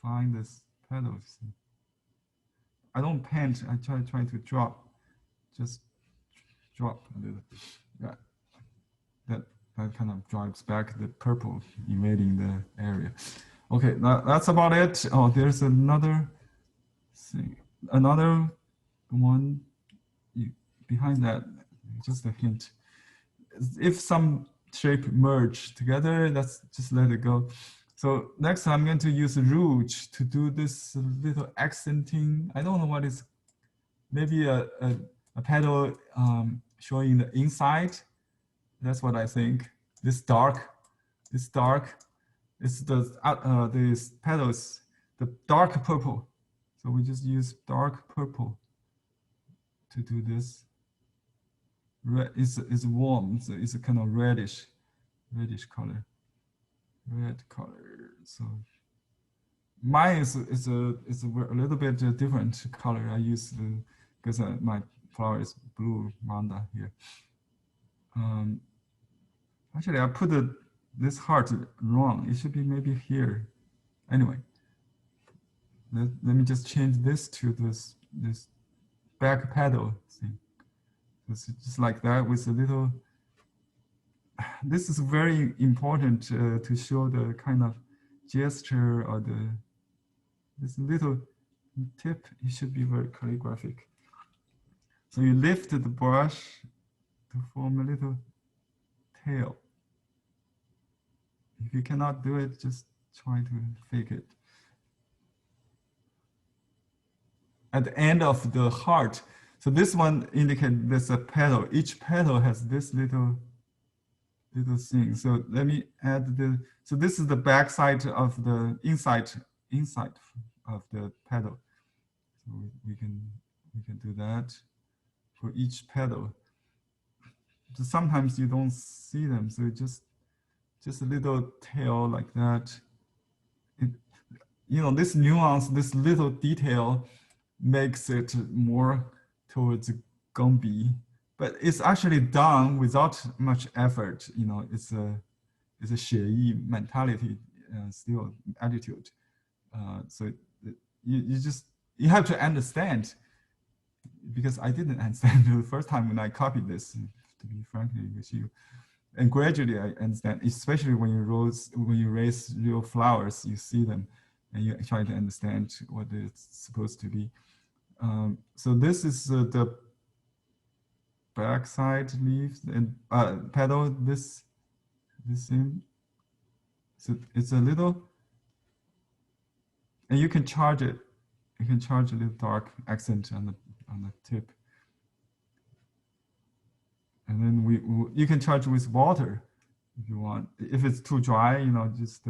find this petal. I don't paint. I try to drop, just drop a little. Yeah, that kind of drives back the purple invading the area. Okay, that's about it. Oh, there's another thing, another one behind that. Just a hint. If some shape merge together, let's just let it go. So next I'm going to use rouge to do this little accenting. I don't know what is, maybe a petal showing the inside. That's what I think. This dark is the these petals, the dark purple. So we just use dark purple to do this. Red is warm, so it's a kind of reddish color, red color. So mine is a little bit different color. I use because my flower is blue Vanda here. Actually, I put this heart wrong. It should be maybe here. Anyway, let me just change this to this back pedal thing. It's just like that with a little. This is very important to show the kind of gesture or this little tip. It should be very calligraphic. So you lift the brush to form a little tail. If you cannot do it, just try to fake it. At the end of the heart, so this one indicates there's a petal. Each petal has this little thing. So let me add so this is the back side of the inside of the petal. So we can do that for each petal. So sometimes you don't see them, so just a little tail like that. This nuance, this little detail makes it more towards Gombi, but it's actually done without much effort. It's a 写意 mentality, still attitude. So you have to understand, because I didn't understand the first time when I copied this, to be frankly with you. And gradually I understand, especially when you raise real flowers, you see them and you try to understand what it's supposed to be. So this is the backside leaves and petal, this thing. So it's a little, and you can charge it. You can charge a little dark accent on the tip. And then you can charge with water if you want. If it's too dry, just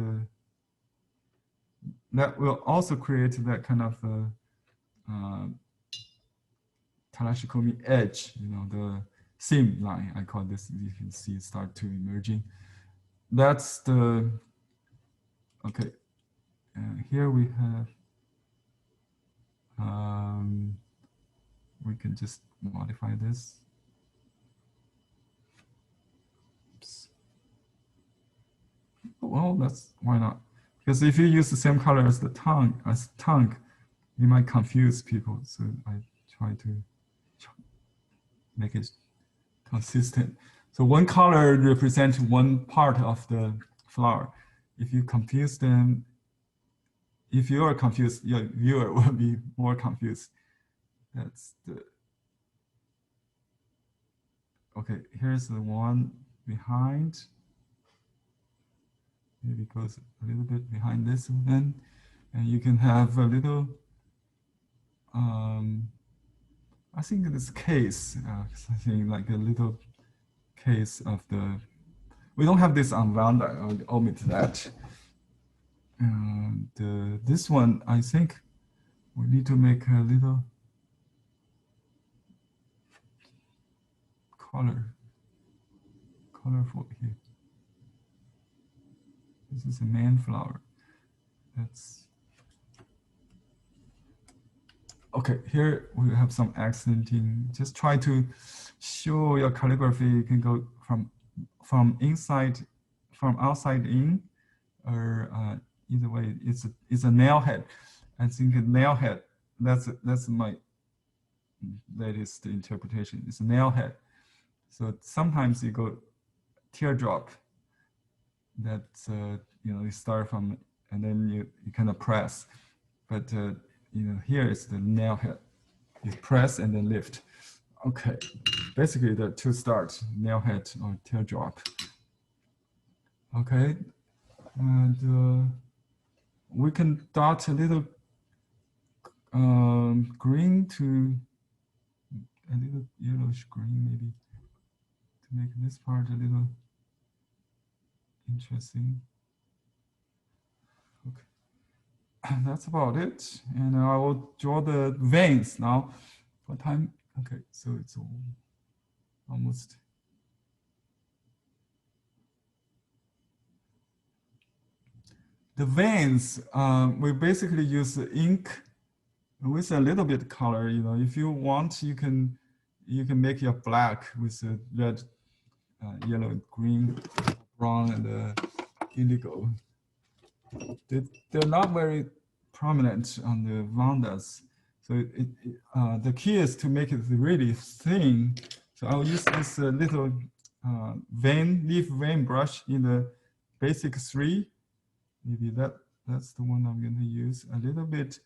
that will also create that kind of Tarashikomi edge, the seam line. I call this. You can see it start to emerging. That's the okay. Here we have. We can just modify this. Well, why not? Because if you use the same color as the tongue, you might confuse people. So I try to make it consistent. So one color represents one part of the flower. If you confuse them, if you are confused, your viewer will be more confused. That's the. Okay, here's the one behind. Maybe it goes a little bit behind this one, and you can have a little. I think this case, something like a little case of the. We don't have this on Vanda. I'll omit that. And this one, I think, we need to make a little colorful here. This is a main flower. That's okay. Here we have some accenting. Just try to show your calligraphy. You can go from outside in, or either way, it's a nail head. I think a nail head. That's my latest interpretation. It's a nail head. So sometimes you go teardrop. That's you start from and then you kind of press, but here it's the nail head. You press and then lift. Okay, basically the two starts, nail head or teardrop. Okay, and we can dot a little green to a little yellowish green maybe to make this part a little interesting. Okay, that's about it. And I will draw the veins now. What time? Okay, so it's almost. The veins, we basically use ink with a little bit color. If you want, you can make your black with a red, yellow, green, brown, and indigo. They're not very prominent on the Vandas. So the key is to make it really thin. So I'll use this little leaf vein brush in the basic 3. Maybe that's the one I'm going to use. A little bit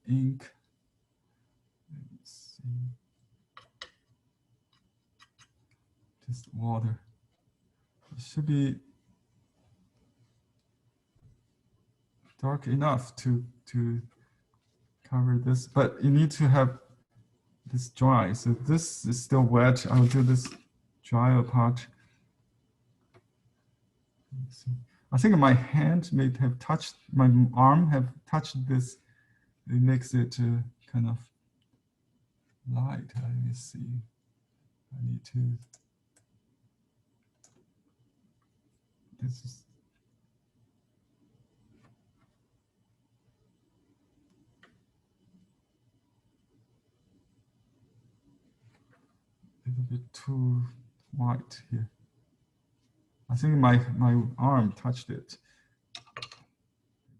ink. Let's see. Just water. It should be dark enough to cover this, but you need to have this dry. So this is still wet. I'll do this drier part. Let's see. I think my hand may have touched, my arm have touched this. It makes it kind of light. Let me see. I need to. This is. A little bit too white here. I think my arm touched it.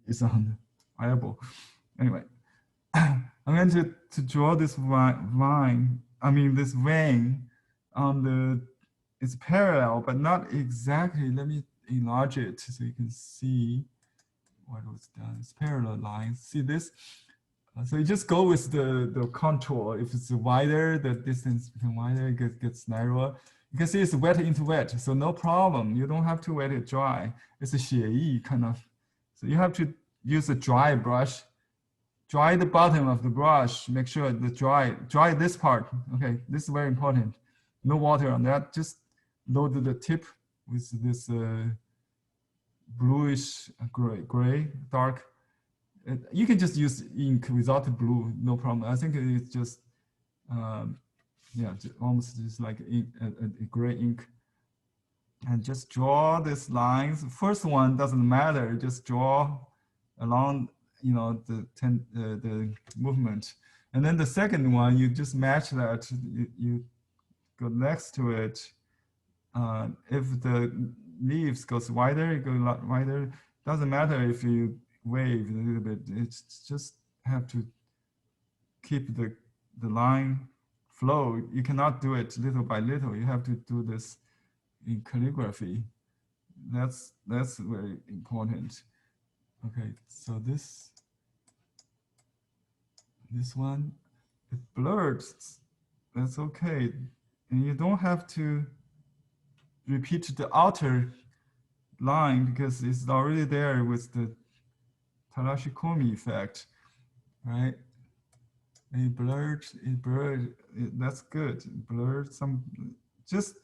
It's on the eyeball. Anyway, I'm going to draw this this vein on the, it's parallel, but not exactly. Let me enlarge it so you can see what was done. It's parallel lines. See this? So you just go with the contour. If it's wider, the distance becomes wider, it gets narrower. You can see it's wet into wet, so no problem. You don't have to wet it dry. It's a 写意 kind of. So you have to use a dry brush. Dry the bottom of the brush. Make sure the dry this part. Okay, this is very important. No water on that. Just load the tip with this bluish gray, dark. You can just use ink without the blue, no problem. I think it's just, almost just like a gray ink. And just draw these lines. First one doesn't matter. Just draw along, the movement. And then the second one, you just match that. You go next to it. If the leaves goes wider, it goes a lot wider. Doesn't matter if you wave a little bit. It's just have to keep the line flow. You cannot do it little by little. You have to do this in calligraphy. That's very important. Okay, so this one, it blurred. That's okay, and you don't have to repeat the outer line because it's already there with the Tarashikomi effect, right? It blurred, that's good. It blurred some, just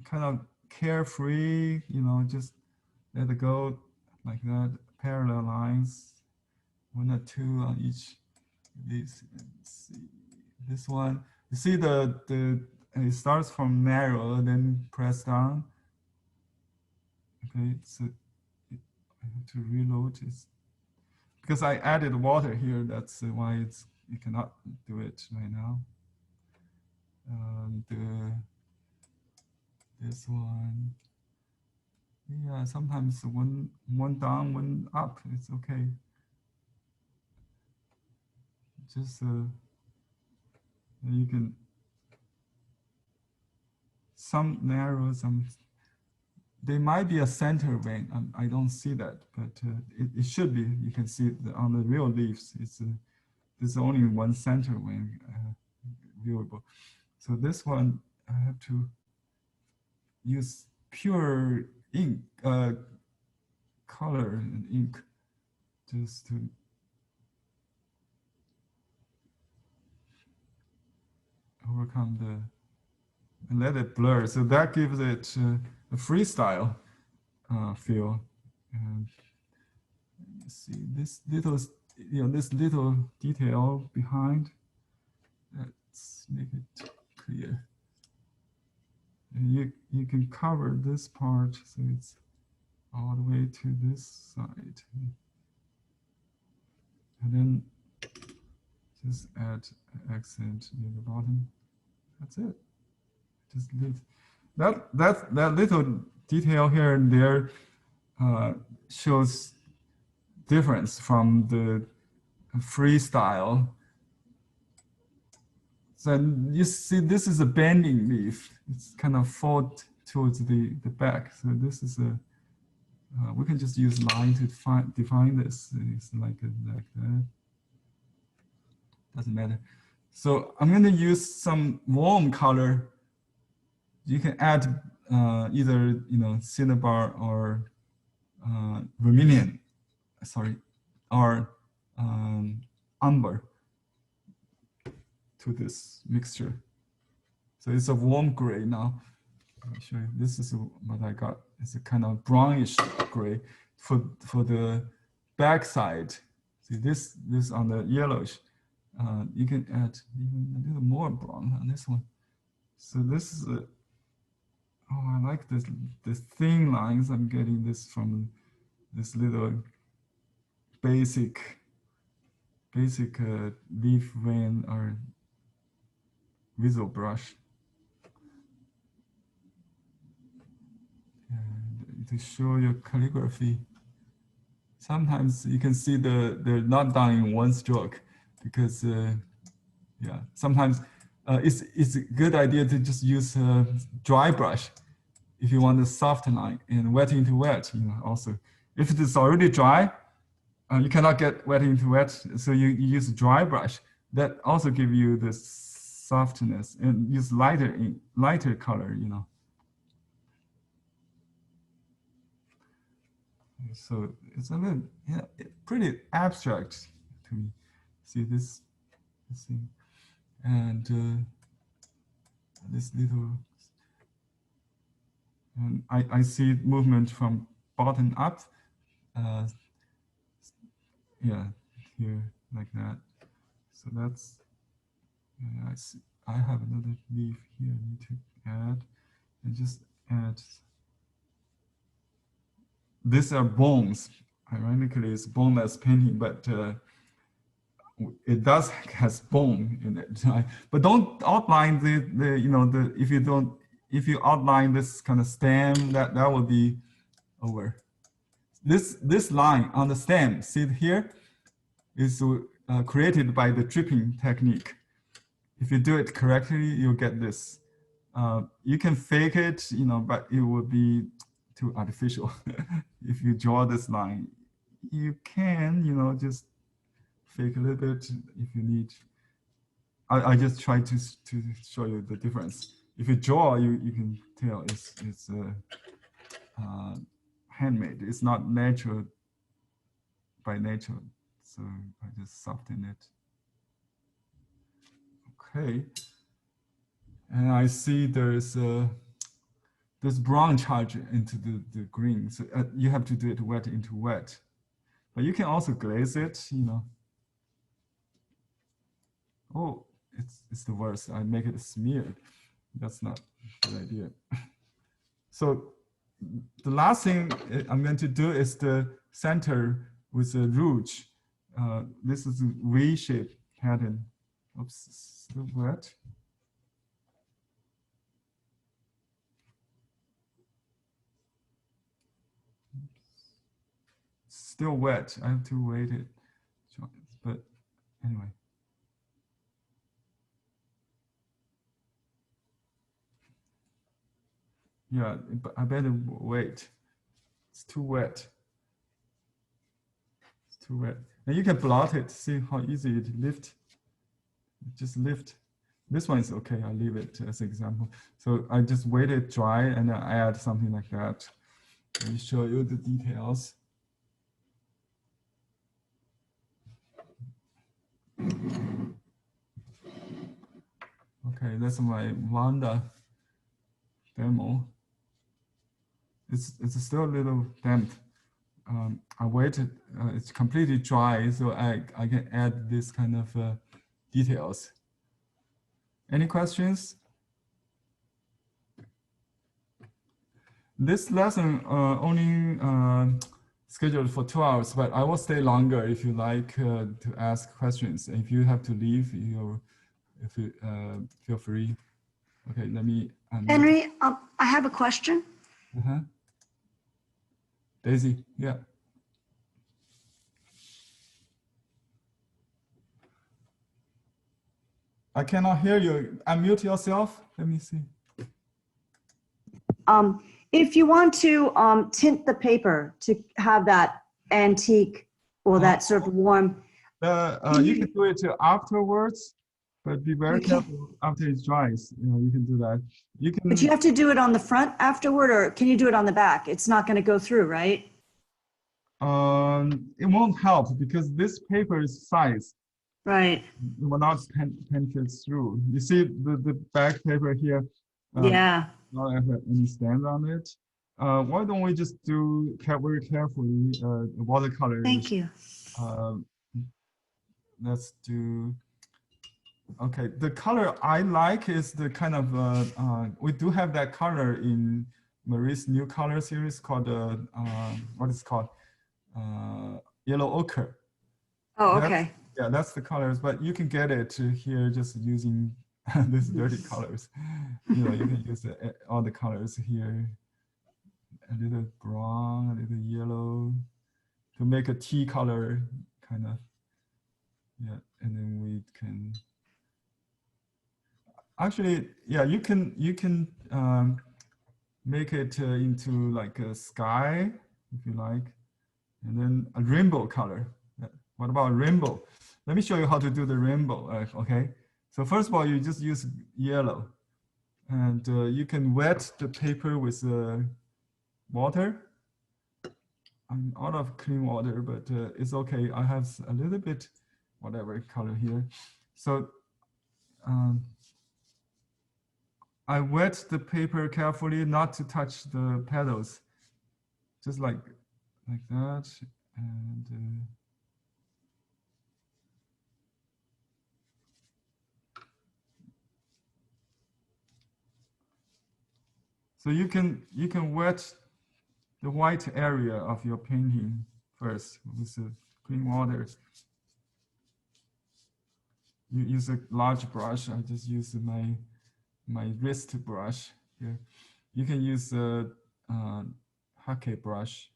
kind of carefree, just let it go like that. Parallel lines, 1 or 2 on each of these. Let's see, this one, you see it starts from narrow, then press down. Okay, so I have to reload this because I added water here. That's why you cannot do it right now. This one, Yeah, sometimes one down, one up, it's okay. Just you can some narrow, some. There might be a center vein. I don't see that, but it should be. You can see it on the real leaves. There's only one center vein viewable. So this one I have to use pure ink color and ink just to overcome and let it blur. So that gives it a freestyle feel. And let's see this little, this little detail behind. Let's make it clear. And you can cover this part so it's all the way to this side. And then just add an accent near the bottom. That's it. Just that little detail here and there shows difference from the freestyle. So you see, this is a bending leaf. It's kind of fold towards the back. So this is a we can just use line to define this. It's like that. Doesn't matter. So I'm going to use some warm color. You can add either cinnabar or vermilion, sorry, or umber to this mixture. So it's a warm gray now. I'll show you. This is what I got. It's a kind of brownish gray for the back side. See this on the yellowish. You can add even a little more brown on this one. So this is a, oh, I like this thin lines. I'm getting this from this little basic leaf vein or visual brush. And to show your calligraphy, sometimes you can see they're not done in one stroke because yeah, sometimes it's a good idea to just use a dry brush if you want a soft line, and wet into wet, also. If it is already dry, you cannot get wet into wet, so you use a dry brush. That also give you this softness, and use lighter color, So it's a little, pretty abstract to me. See this thing, and this little, and I see movement from bottom up. Yeah, here like that. So that's, I see. I have another leaf here I need to add, and just add. These are bones. Ironically, it's boneless painting, but it does has bone in it. But don't outline if you outline this kind of stem, that will be over. This line on the stem, see it here, is created by the dripping technique. If you do it correctly, you'll get this. You can fake it, but it would be too artificial. If you draw this line, you can, just fake a little bit if you need. I just try to show you the difference. If you draw, you can tell it's handmade. It's not natural by nature. So I just soften it. Okay. And I see there's brown charge into the green. So you have to do it wet into wet. But you can also glaze it, Oh, it's the worst. I make it smeared. That's not a good idea. So the last thing I'm going to do is the center with the rouge. This is a V-shaped pattern. Oops, still wet. still wet. I have to wait it, but anyway. Yeah, but I better wait. It's too wet. It's too wet. And you can blot it. See how easy it lift. Just lift. This one is okay. I'll leave it as an example. So I just wait it dry and then add something like that. Let me show you the details. Okay, that's my Vanda demo. It's still a little damp. I waited, it's completely dry, so I can add this kind of details. Any questions? This lesson only scheduled for 2 hours, but I will stay longer if you like to ask questions. If you have to leave, feel free. Okay, let me. Henry, I have a question. Daisy, yeah. I cannot hear you. Unmute yourself. Let me see. If you want to tint the paper to have that antique or that sort of warm. You can do it afterwards, but be very careful after it dries. You can do that. You can. But you have to do it on the front afterward, or can you do it on the back? It's not going to go through, right? It won't help because this paper is size. Right. It will not penetrate through. You see the back paper here? Yeah. Not have any stand on it. Why don't we just do very carefully watercolor? Thank you. Let's do. Okay, the color I like is the kind of we do have that color in Marie's new color series called what is it called yellow ochre. Oh, okay. Yeah, that's the colors, but you can get it here just using these dirty colors. You can use all the colors here. A little brown, a little yellow, to make a tea color kind of. Yeah, and then we can. Actually, yeah, you can make it into like a sky if you like, and then a rainbow color. What about rainbow? Let me show you how to do the rainbow. Okay, so first of all, you just use yellow, and you can wet the paper with water. I'm out of clean water, but it's okay. I have a little bit, whatever color here. So I wet the paper carefully, not to touch the petals, just like that, and. So you can wet the white area of your painting first with clean water. You use a large brush. I just use my wrist brush here. You can use a hake brush.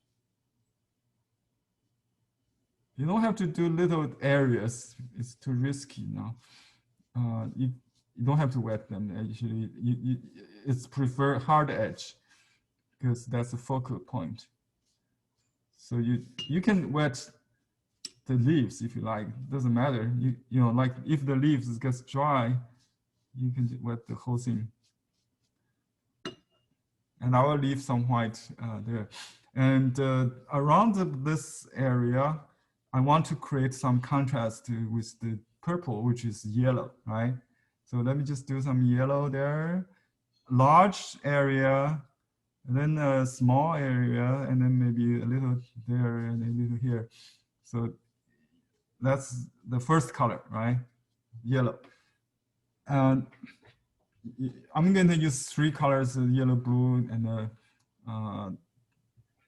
You don't have to do little areas. It's too risky now. You don't have to wet them. Actually, it's prefer hard edge because that's the focal point. So you can wet the leaves if you like. Doesn't matter. You know, like if the leaves gets dry, you can wet the whole thing. And I will leave some white there. And around this area, I want to create some contrast with the purple, which is yellow, right? So let me just do some yellow there. Large area, and then a small area, and then maybe a little there and a little here. So that's the first color, right? Yellow. And I'm going to use 3 colors, yellow, blue, and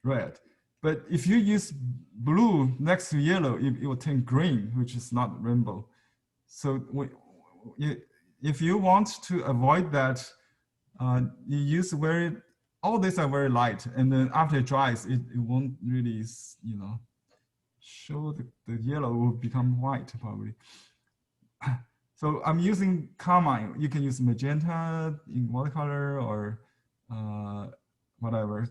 red. But if you use blue next to yellow, it will turn green, which is not rainbow. So if you want to avoid that, you use all these are very light, and then after it dries, it won't really, show the yellow will become white probably. So I'm using carmine. You can use magenta in watercolor or whatever.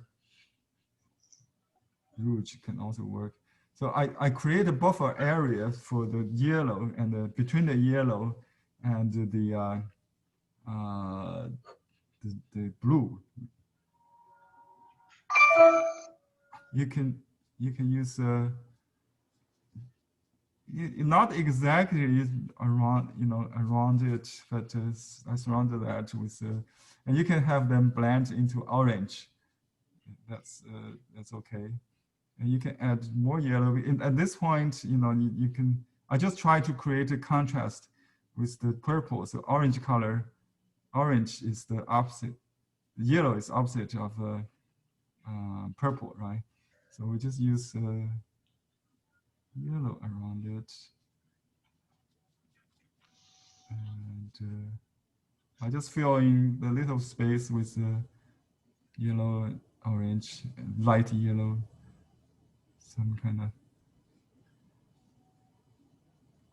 Rouge can also work. So I create a buffer area for the yellow and between the yellow and the blue. You can use not exactly around around it, but I surrounded that with and you can have them blend into orange. That's okay. And you can add more yellow. At this point, you can. I just try to create a contrast with the purple. So orange color, orange is the opposite. The yellow is opposite of purple, right? So we just use yellow around it, and I just fill in the little space with yellow, orange, light yellow, some kind of.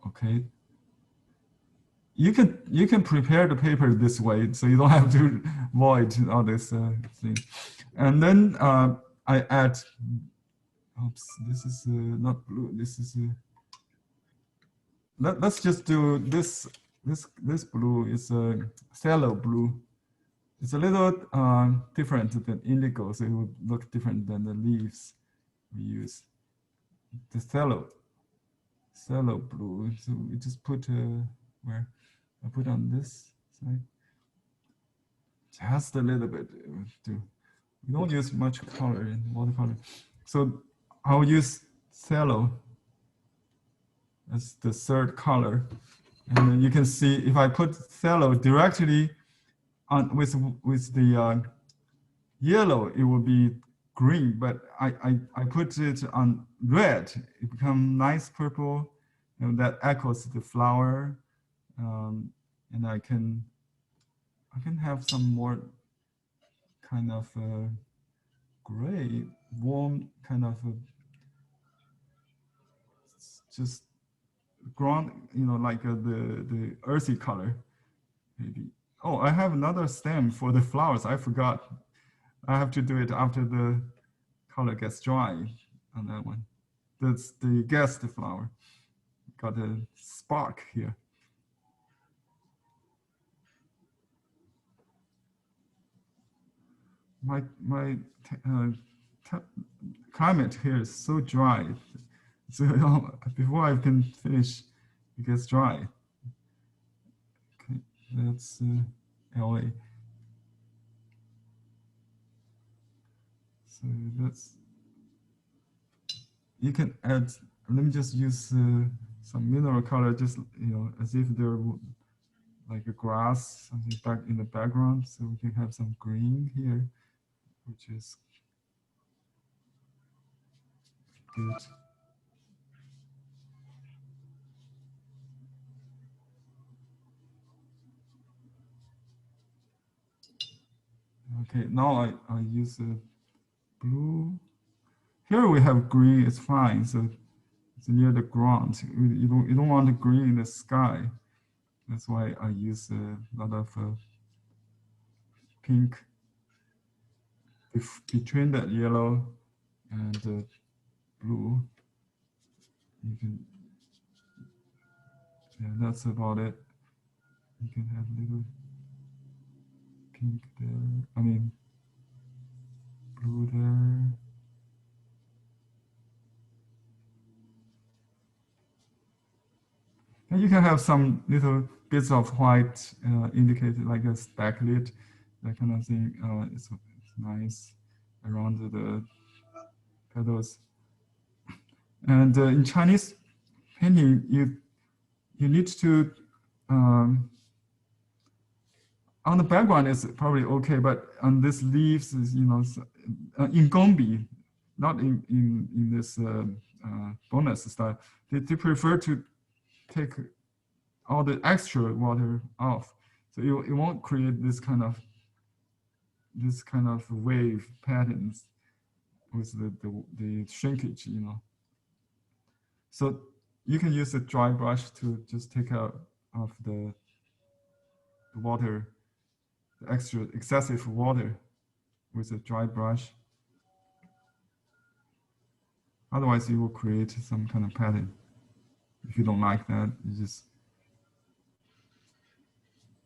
Okay. You can prepare the paper this way, so you don't have to void all this thing. And then I add. Oops, this is not blue. This is. Let's just do this. This blue is a phthalo blue. It's a little different than indigo, so it would look different than the leaves we use. The phthalo blue. So we just put where I put on this side, just a little bit. We don't use much color in watercolor, so I'll use phthalo as the third color, and then you can see if I put phthalo directly on with the yellow, it will be green, but I put it on red, it becomes nice purple, and that echoes the flower. And I can have some more kind of gray, warm kind of just ground, like the earthy color, maybe. Oh, I have another stem for the flowers. I forgot. I have to do it after the color gets dry on that one. That's the guest flower. Got a spark here. My climate here is so dry. So before I can finish, it gets dry. Okay, that's LA. So that's, you can add, let me just use some mineral color, just, as if they're like a grass, something back in the background. So we can have some green here, which is good. Okay, now I use blue. Here we have green, it's fine. So it's near the ground. You don't want the green in the sky. That's why I use a lot of pink between that yellow and blue. You can, yeah, that's about it. You can have little pink there. I mean, blue there. And you can have some little bits of white indicated like a backlit, that kind of thing. It's nice around the petals. And in Chinese painting, you need to, on the background it's probably okay, but on this leaves is, in Gongbi, not in this boneless style, they prefer to take all the extra water off, so it won't create this kind of wave patterns with the shrinkage, So you can use a dry brush to just take out of the water, the excessive water with a dry brush. Otherwise, you will create some kind of pattern. If you don't like that, you just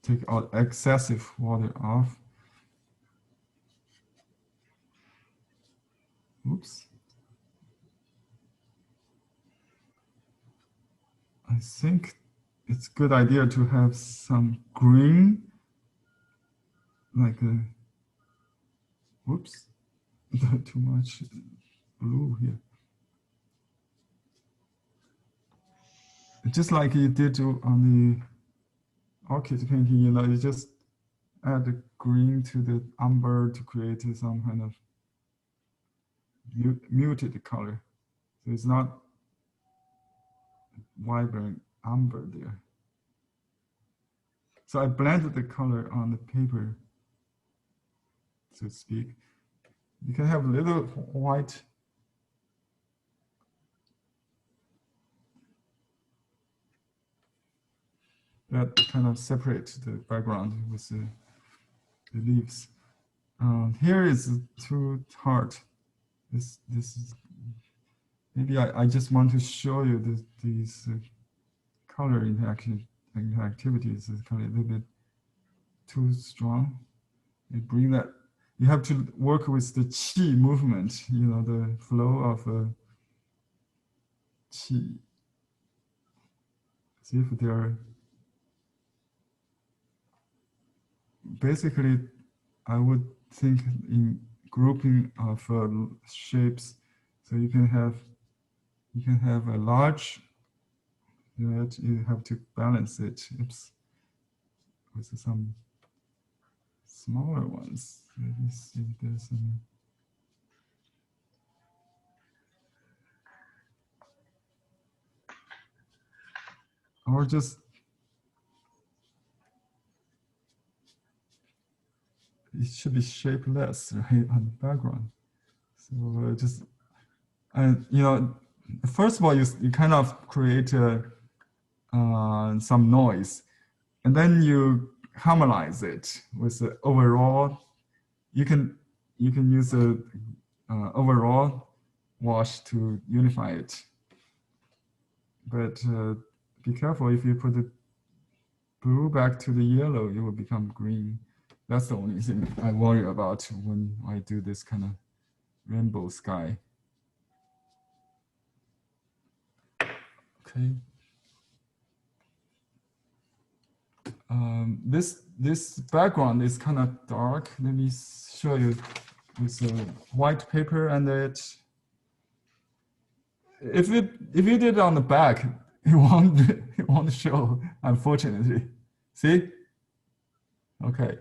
take all excessive water off. Oops. I think it's a good idea to have some green, like a, whoops, too much blue here. Just like you did on the orchid painting, you know, you just add the green to the umber to create some kind of muted color. So it's not vibrant umber there. So I blended the color on the paper, so to speak. You can have a little white that kind of separates the background with the leaves. Here is too hard. This is maybe I just want to show you these color activities is kind of a little bit too strong. You bring that. You have to work with the qi movement. You know, the flow of qi. See if they're basically. I would think in grouping of shapes, so you can have a large. You have to balance it. Oops, with some smaller ones. Let me see if there's some. Or just it should be shapeless, right, on the background. So just, and you know, first of all, you kind of create some noise, and then you harmonize it with the overall. You can use a overall wash to unify it, but be careful. If you put the blue back to the yellow, it will become green. That's the only thing I worry about when I do this kind of rainbow sky. Okay. This background is kind of dark. Let me show you with a white paper and it. If you did it on the back, it won't show, unfortunately. See? Okay,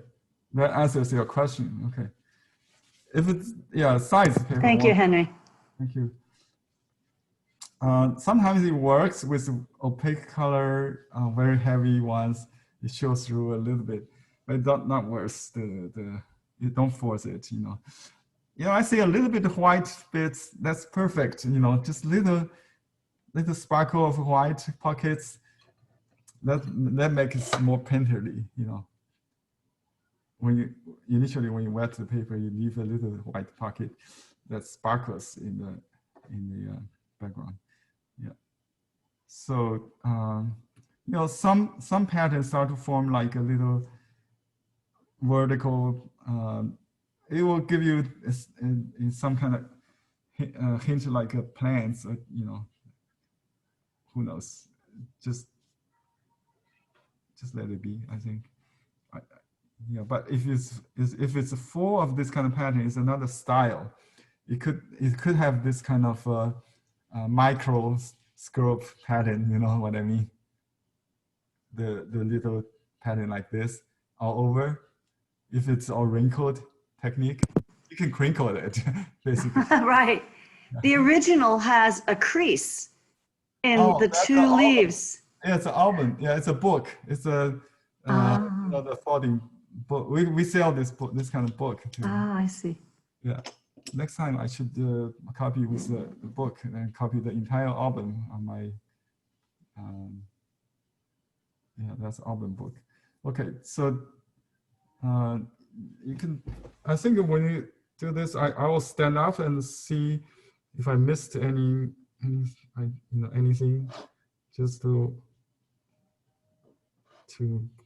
that answers your question. Okay, if it's size paper. Thank you, Henry. Thank you. Sometimes it works with opaque color, very heavy ones. It shows through a little bit, but not worse. You don't force it, you know. You know, I see a little bit of white bits. That's perfect. You know, just little sparkle of white pockets. That makes it more painterly. You know, when you wet the paper, you leave a little white pocket that sparkles in the background. Yeah. So you know, some patterns start to form like a little vertical. It will give you in some kind of hint like a plants, you know, who knows? Just let it be, I think. Yeah, but if it's full of this kind of pattern, it's another style. It could have this kind of micro scope pattern, you know what I mean? The little pattern like this all over. If it's all wrinkled technique, you can crinkle it, basically. Right. The original has a crease in the two leaves. Yeah, it's an album. Yeah, it's a book. It's a you know, the folding book. We sell this kind of book too. Ah, I see. Yeah. next time I should copy with the book and then copy the entire album on my, yeah, that's album book. Okay, so you can, I think when you do this, I will stand up and see if I missed anything, just to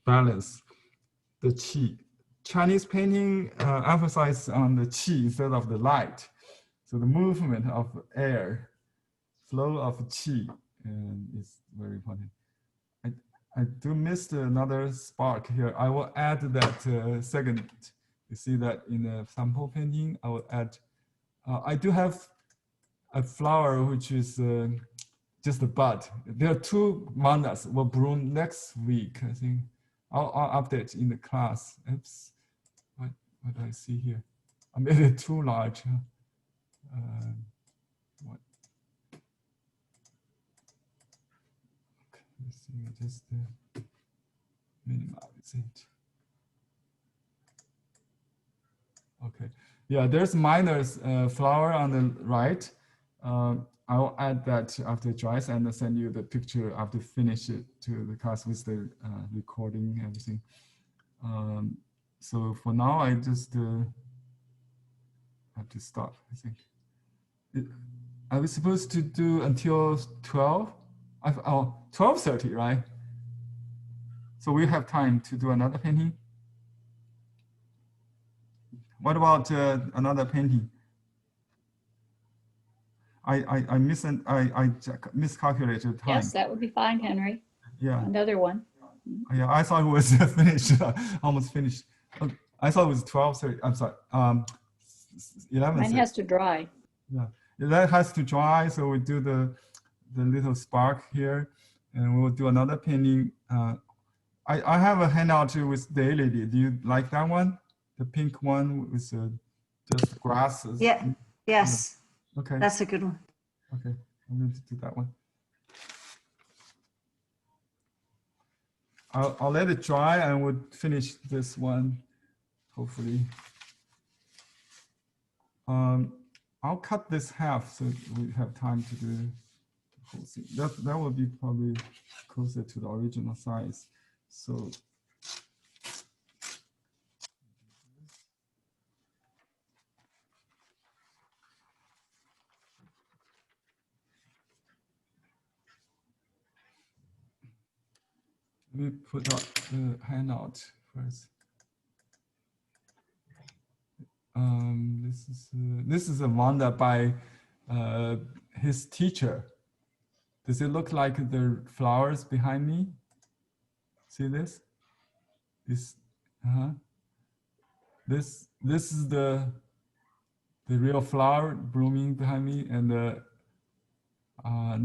balance the qi. Chinese painting emphasizes on the qi instead of the light. So the movement of air, flow of qi is very important. I do miss another spark here. I will add that second. You see that in the sample painting, I will add, I do have a flower which is just a bud. There are two Vandas will bloom next week, I think. I'll update in the class. Oops, what do I see here? I made it too large. What? Okay, let's see, just minimize it. Okay, yeah, there's Miner's flower on the right. I'll add that after it dries and send you the picture after finish it to the class with the recording and everything. So for now, I just have to stop, I think. I was supposed to do until 12? 12:30, right? So we have time to do another painting. What about another painting? I miscalculated time. Yes, that would be fine, Henry. Yeah. Another one. Yeah, I thought it was finished, almost finished. I thought it was 12:30. I'm sorry. 11. Mine has to dry. Yeah, that has to dry. So we do the little spark here, and we'll do another painting. I have a handout with Daylilies. Do you like that one? The pink one with just grasses. Yeah. Yes. Okay. That's a good one. Okay, I'm going to do that one. I'll let it dry and we'll finish this one, hopefully. I'll cut this half so we have time to do the whole thing. That will be probably closer to the original size. So let me put out the handout first. This is a Vanda by his teacher. Does it look like the flowers behind me? See this? This is the real flower blooming behind me, and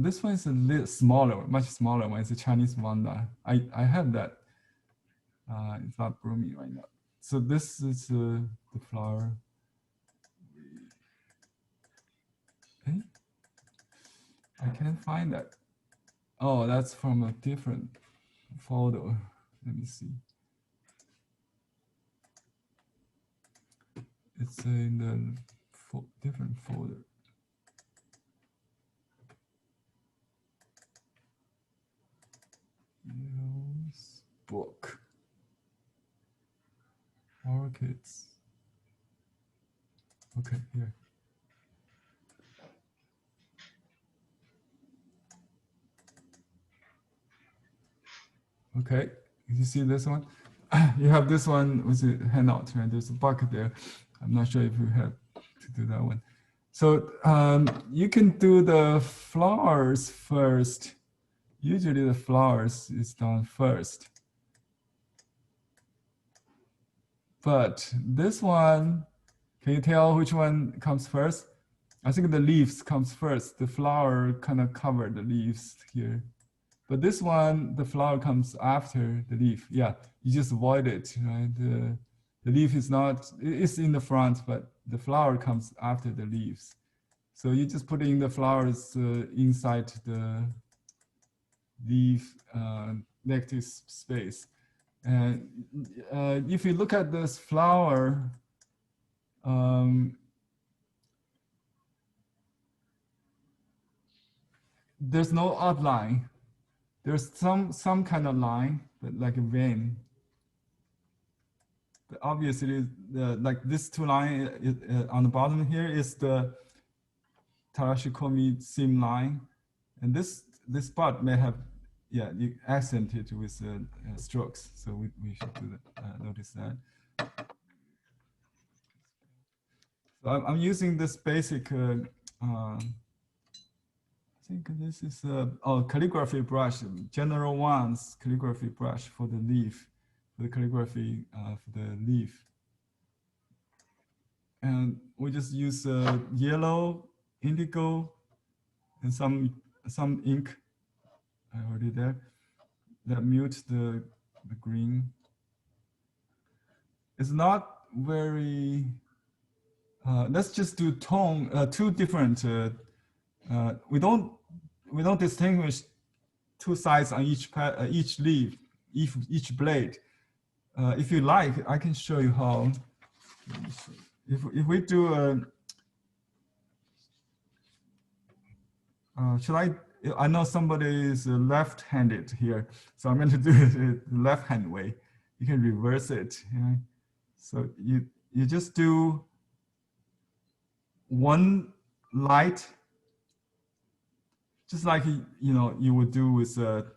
this one is a little smaller, much smaller one. It's a Chinese Vanda. I have that. It's not blooming right now. So this is the flower. Okay. I can't find that. Oh, that's from a different photo. Let me see. It's in the different folder. Yewu's book. Orchids. Okay, here. Okay, you see this one? You have this one with a handout, right? There's a bucket there. I'm not sure if you have to do that one. So you can do the flowers first. Usually the flowers is done first. But this one, can you tell which one comes first? I think the leaves comes first. The flower kind of covered the leaves here. But this one, the flower comes after the leaf. Yeah, you just avoid it, right? The leaf is not, it's in the front, but the flower comes after the leaves. So you just put in the flowers inside the leaf negative space. And if you look at this flower, there's no outline. There's some kind of line, but like a vein. But obviously, like this two line on the bottom here is the Tarashikomi seam line, and this spot may have, yeah, you accented with strokes. So we should do that. Notice that. So I'm using this basic. I think this is a calligraphy brush, general ones calligraphy brush for the leaf, for the calligraphy for the leaf. And we just use yellow, indigo, and some ink. I already there that mute the green. It's not very. Let's just do tone. Two different. We don't distinguish two sides on each leaf, each blade. If you like, I can show you how. If we do should I know somebody is left-handed here, so I'm going to do it the left-hand way. You can reverse it. Yeah? So you just do one light, just like you would do with the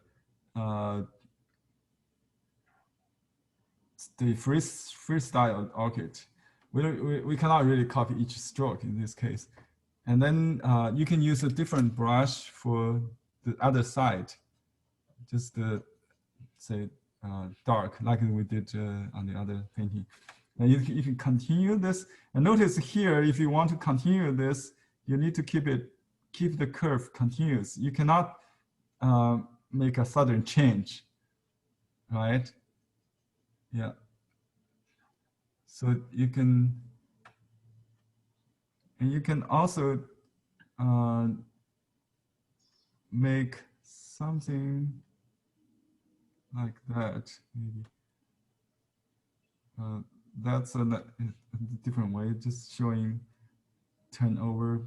freestyle orchid. We cannot really copy each stroke in this case. And then you can use a different brush for the other side, just say dark, like we did on the other painting. And you can continue this. And notice here, if you want to continue this, you need to keep the curve continuous. You cannot make a sudden change, right? Yeah. So you can. And you can also make something like that, maybe. That's a different way, just showing turn over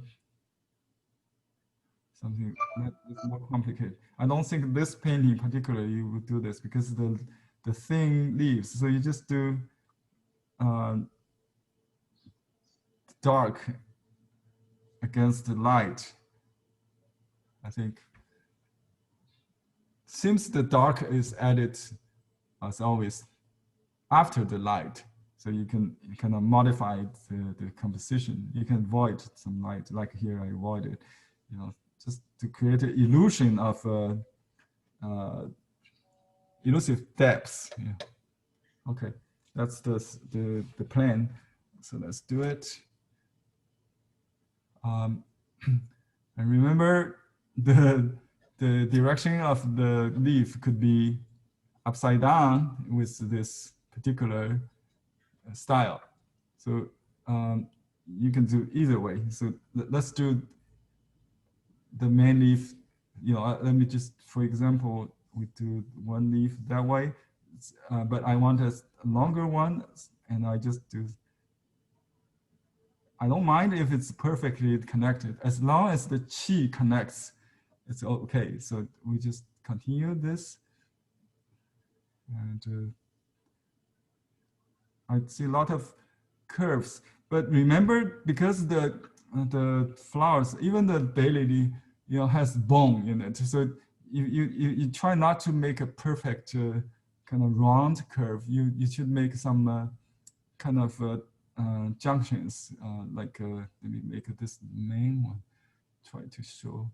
something that is more complicated. I don't think this painting particularly would do this because the thin leaves. So you just do dark against the light. I think seems the dark is added as always after the light, so you can kind of modify the composition. You can avoid some light, like here I avoided, just to create an illusion of elusive depths. Yeah. Okay, that's the plan. So let's do it. And remember, the direction of the leaf could be upside down with this particular style. So you can do either way. So let's do the main leaf. Let me just, for example, we do one leaf that way, but I want a longer one, and I just do. I don't mind if it's perfectly connected. As long as the chi connects, it's okay. So we just continue this. And I see a lot of curves. But remember, because the flowers, even the daylily, has bone in it. So you try not to make a perfect kind of round curve. You should make some kind of junctions, like let me make this main one, try to show.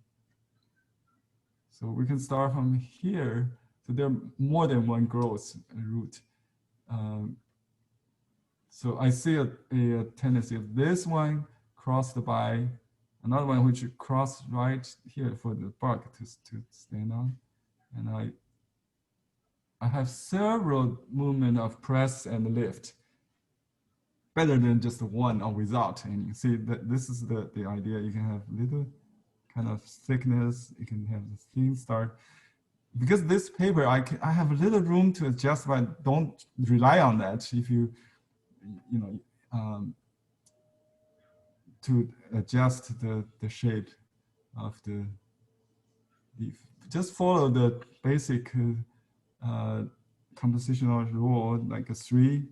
So we can start from here. So there are more than one growth root. So I see a tendency of this one crossed by another one which crossed right here for the bark to stand on. And I have several movement of press and lift, better than just one or without. And you see that this is the idea. You can have little kind of thickness. You can have the thin start. Because this paper, I have a little room to adjust, but don't rely on that. If to adjust the shape of the leaf. Just follow the basic compositional rule, like a 3.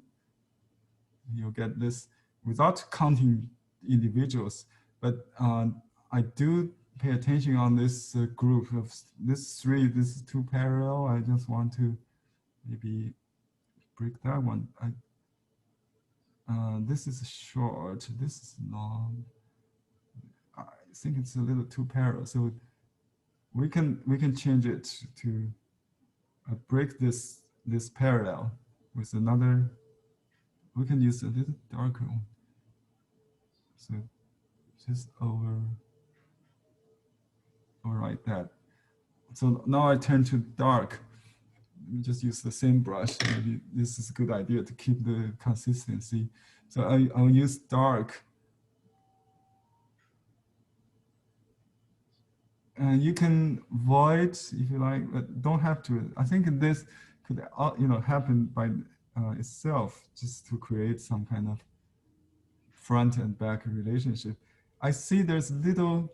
You'll get this without counting individuals. But I do pay attention on this group of this 3. This is 2 parallel. I just want to maybe break that one. This is short. This is long. I think it's a little too parallel. So we can change it to break this parallel with another. We can use a little darker one. So just overwrite that. So now I turn to dark. Let me just use the same brush. Maybe this is a good idea to keep the consistency. So I'll use dark. And you can void if you like, but don't have to. I think this could happen by itself, just to create some kind of front and back relationship. I see there's little.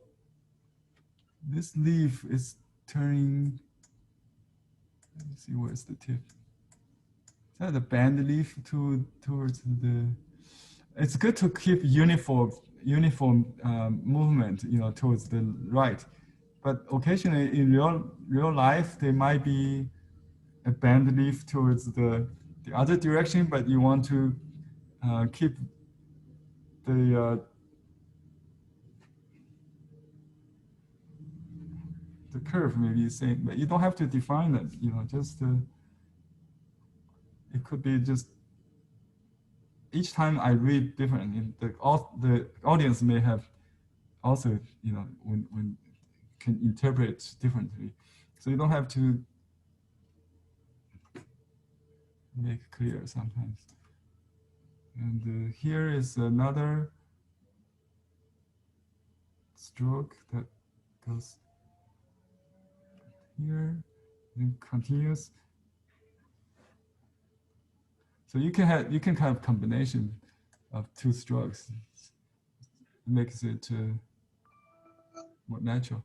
This leaf is turning. Let me see, where's the tip? Is that the band leaf towards the? It's good to keep uniform movement, towards the right. But occasionally in real life, there might be a band leaf towards the other direction, but you want to keep the curve maybe same, but you don't have to define it. Just it could be just each time I read different. The audience may have also when can interpret differently, so you don't have to make clear sometimes. And here is another stroke that goes here and continues. So you can have combination of 2 strokes. It makes it more natural.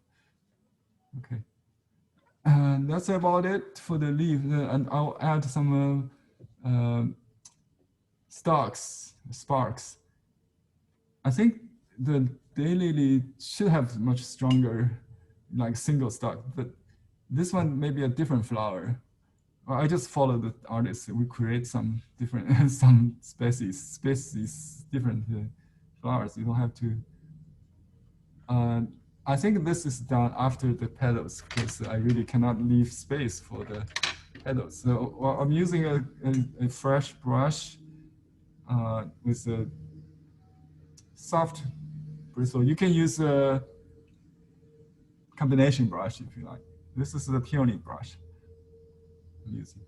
Okay, and that's about it for the leaf. And I'll add some sparks. I think the daylily should have much stronger, like single stalk, but this one may be a different flower. I just follow the artist. We create some different, some species, different flowers. You don't have to. I think this is done after the petals because I really cannot leave space for the petals. So I'm using a fresh brush with a soft bristle. You can use a combination brush if you like. This is the peony brush I'm using.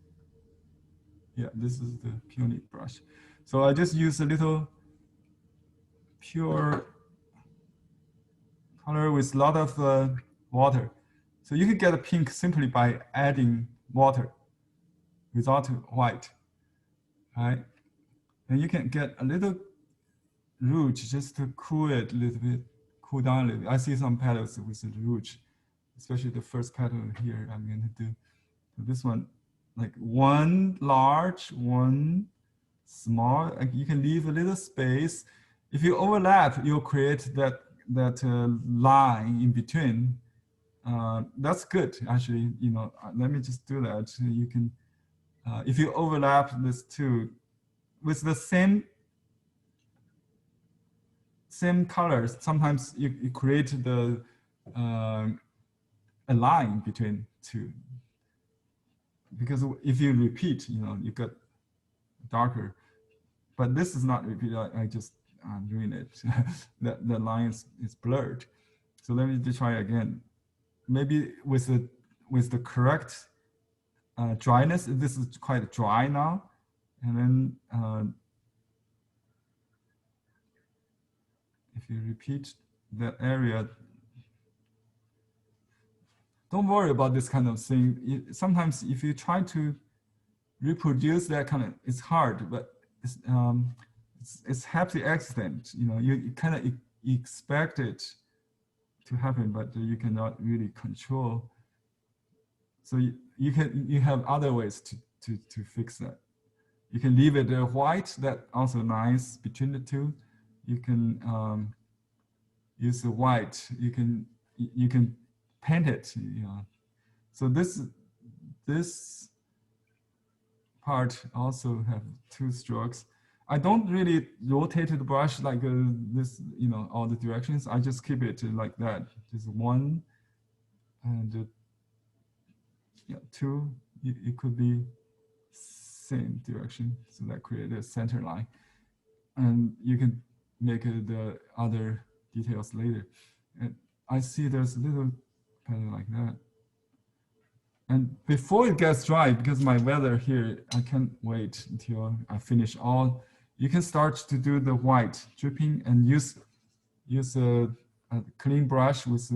Yeah, this is the peony brush. So I just use a little pure color with a lot of water. So you can get a pink simply by adding water without white, right? And you can get a little rouge just to cool it a little bit, cool down a little bit. I see some petals with the rouge, especially the first petal here. I'm going to do this one, like one large, one small. You can leave a little space. If you overlap, you'll create that line in between. That's good, actually. Let me just do that. So you can, if you overlap this two with the same colors, sometimes you create a line between two. Because if you repeat, you get darker. But this is not repeat. I just doing it. the line is blurred. So let me just try again. Maybe with the correct dryness. This is quite dry now, and then if you repeat that area, don't worry about this kind of thing. Sometimes if you try to reproduce that kind of, it's hard, but it's happy accident. You kind of expect it to happen, but you cannot really control So you have other ways to fix that. You can leave it white, that also nice between the two. You can use the white. You can paint it. So this part also have 2 strokes. I don't really rotate the brush like this, all the directions. I just keep it like that. Just 1 and 2. It could be same direction, so that create a center line. And you can make the other details later. And I see there's a little pattern like that. And before it gets dry, because my weather here, I can't wait until I finish all. You can start to do the white dripping and use a clean brush with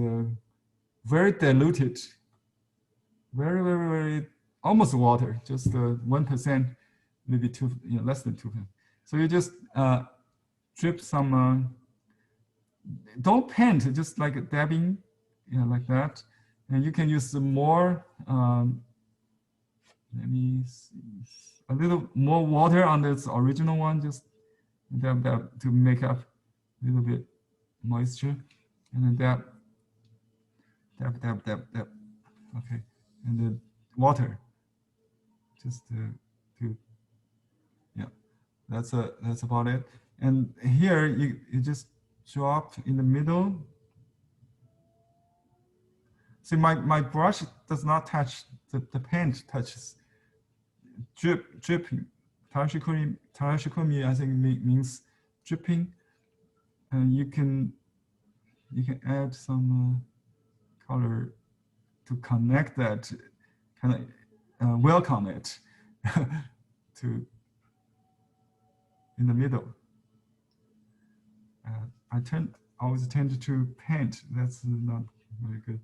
very diluted, very almost water, just 1%, maybe 2, less than 2%. So you just drip some. Don't paint, just like dabbing, like that. And you can use some more. Let me see, a little more water on this original one, just dab to make up a little bit moisture, and then dab. Okay, and then water, just that's about it. And here you just drop in the middle. See, my brush does not touch the paint, touches dripping. Tarashikomi, I think means dripping, and you can add some color to connect that, kind of welcome it to in the middle. I always tend to paint. That's not very good.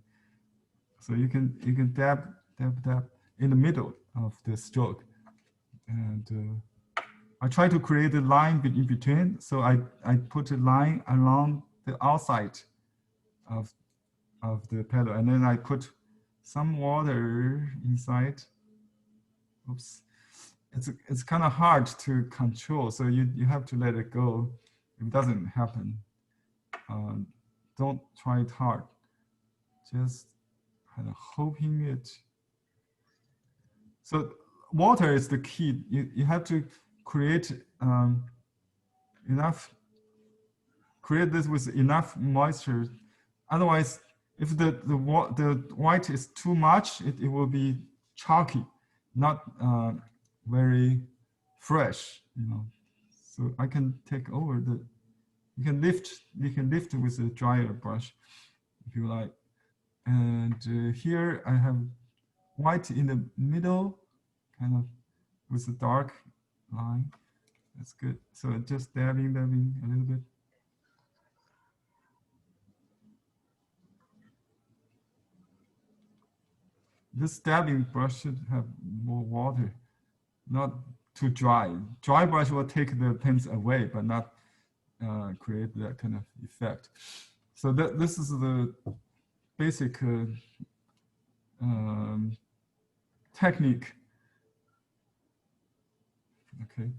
So you can dab in the middle of the stroke, and I try to create a line in between. So I put a line along the outside of the petal, and then I put some water inside. Oops, it's kind of hard to control. So you have to let it go. If it doesn't happen, don't try it hard. Just kind of hoping it. So water is the key. You have to create create this with enough moisture. Otherwise, if the white is too much, it will be chalky, not very fresh. So I can take over you can lift with a drier brush if you like. And here I have white in the middle, kind of with a dark line. That's good. So just dabbing a little bit. This dabbing brush should have more water, not too dry. Dry brush will take the paints away, but not create that kind of effect. So this is the basic technique. Okay,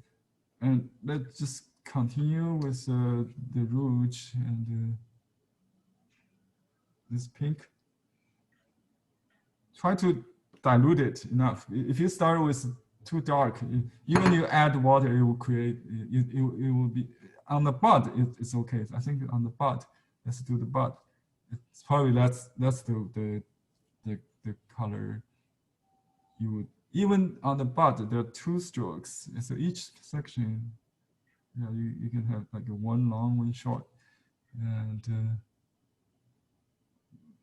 and let's just continue with the rouge and this pink. Try to dilute it enough. If you start with too dark, even you add water, it will create. It will be on the bud. It's okay. I think on the bud. Let's do the bud. It's probably that's the color you would. Even on the bud, there are 2 strokes. So each section, you can have like one long, one short, and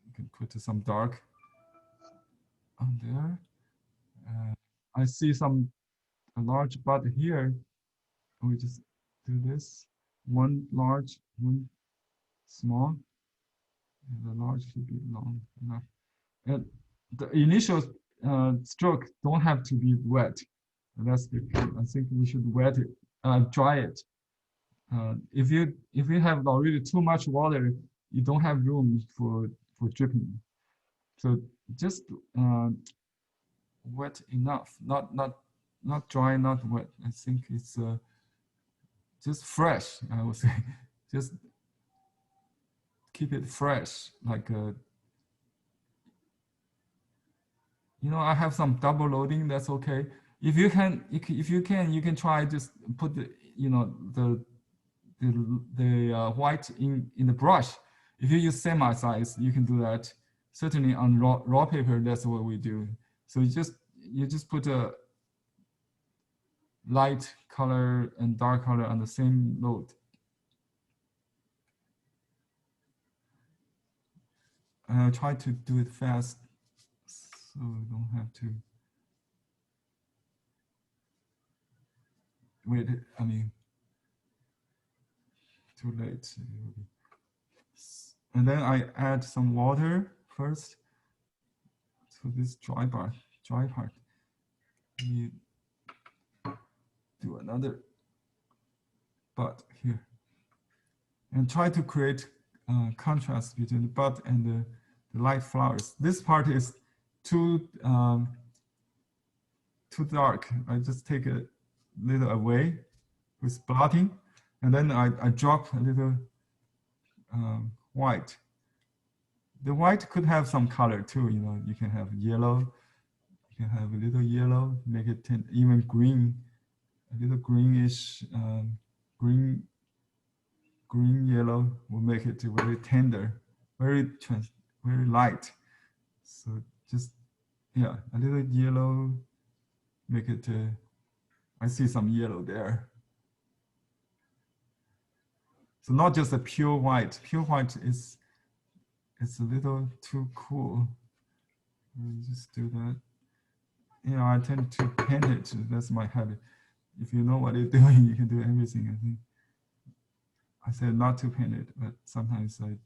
you can put some dark on there. I see a large bud here. We just do this. One large, one small. And the large should be long enough. And the initial stroke don't have to be wet. And that's the key. I think we should wet it, dry it. If you have already too much water, you don't have room for dripping. So just wet enough, not dry, not wet. I think it's just fresh, I would say. Just keep it fresh, like you know, I have some double loading. That's okay. If you can, you can try just put the, you know, the white in the brush. If you use semi size, you can do that. Certainly on raw paper, that's what we do. So you just put a light color and dark color on the same load. And I try to do it fast, so we don't have to wait. I mean, too late. And then I add some water first to this dry part. We do another bud here, and try to create contrast between the bud and the light flowers. This part is too dark. I just take a little away with blotting, and then I drop a little white. The white could have some color too. You know, you can have yellow. You can have a little yellow, make it even green, a little greenish, green yellow will make it very tender, very light. So just, yeah, a little yellow, make it, I see some yellow there. So not just a pure white. Pure white is, it's a little too cool. Just do that. You know, I tend to paint it. That's my habit. If you know what you're doing, you can do everything, I think. I said not to paint it, but sometimes I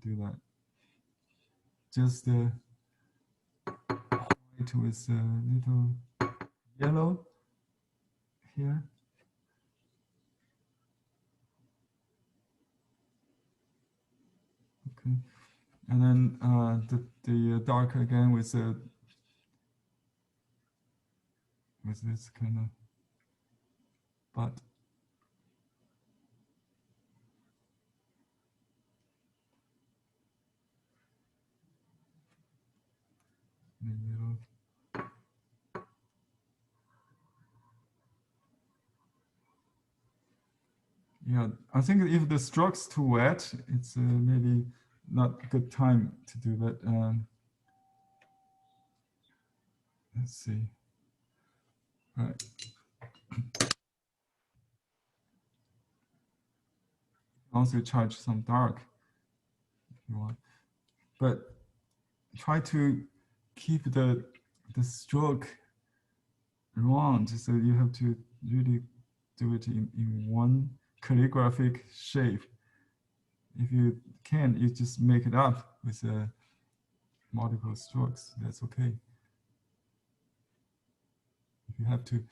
do that. Just white with a little yellow here. Okay, and then the dark again with this kind of bud. In the middle. Yeah, I think if the stroke's too wet, it's maybe not a good time to do that. Let's see. All right. Also charge some dark if you want, but try to keep the stroke round, so you have to really do it in one calligraphic shape. If you can, you just make it up with multiple strokes. That's okay. If you have to.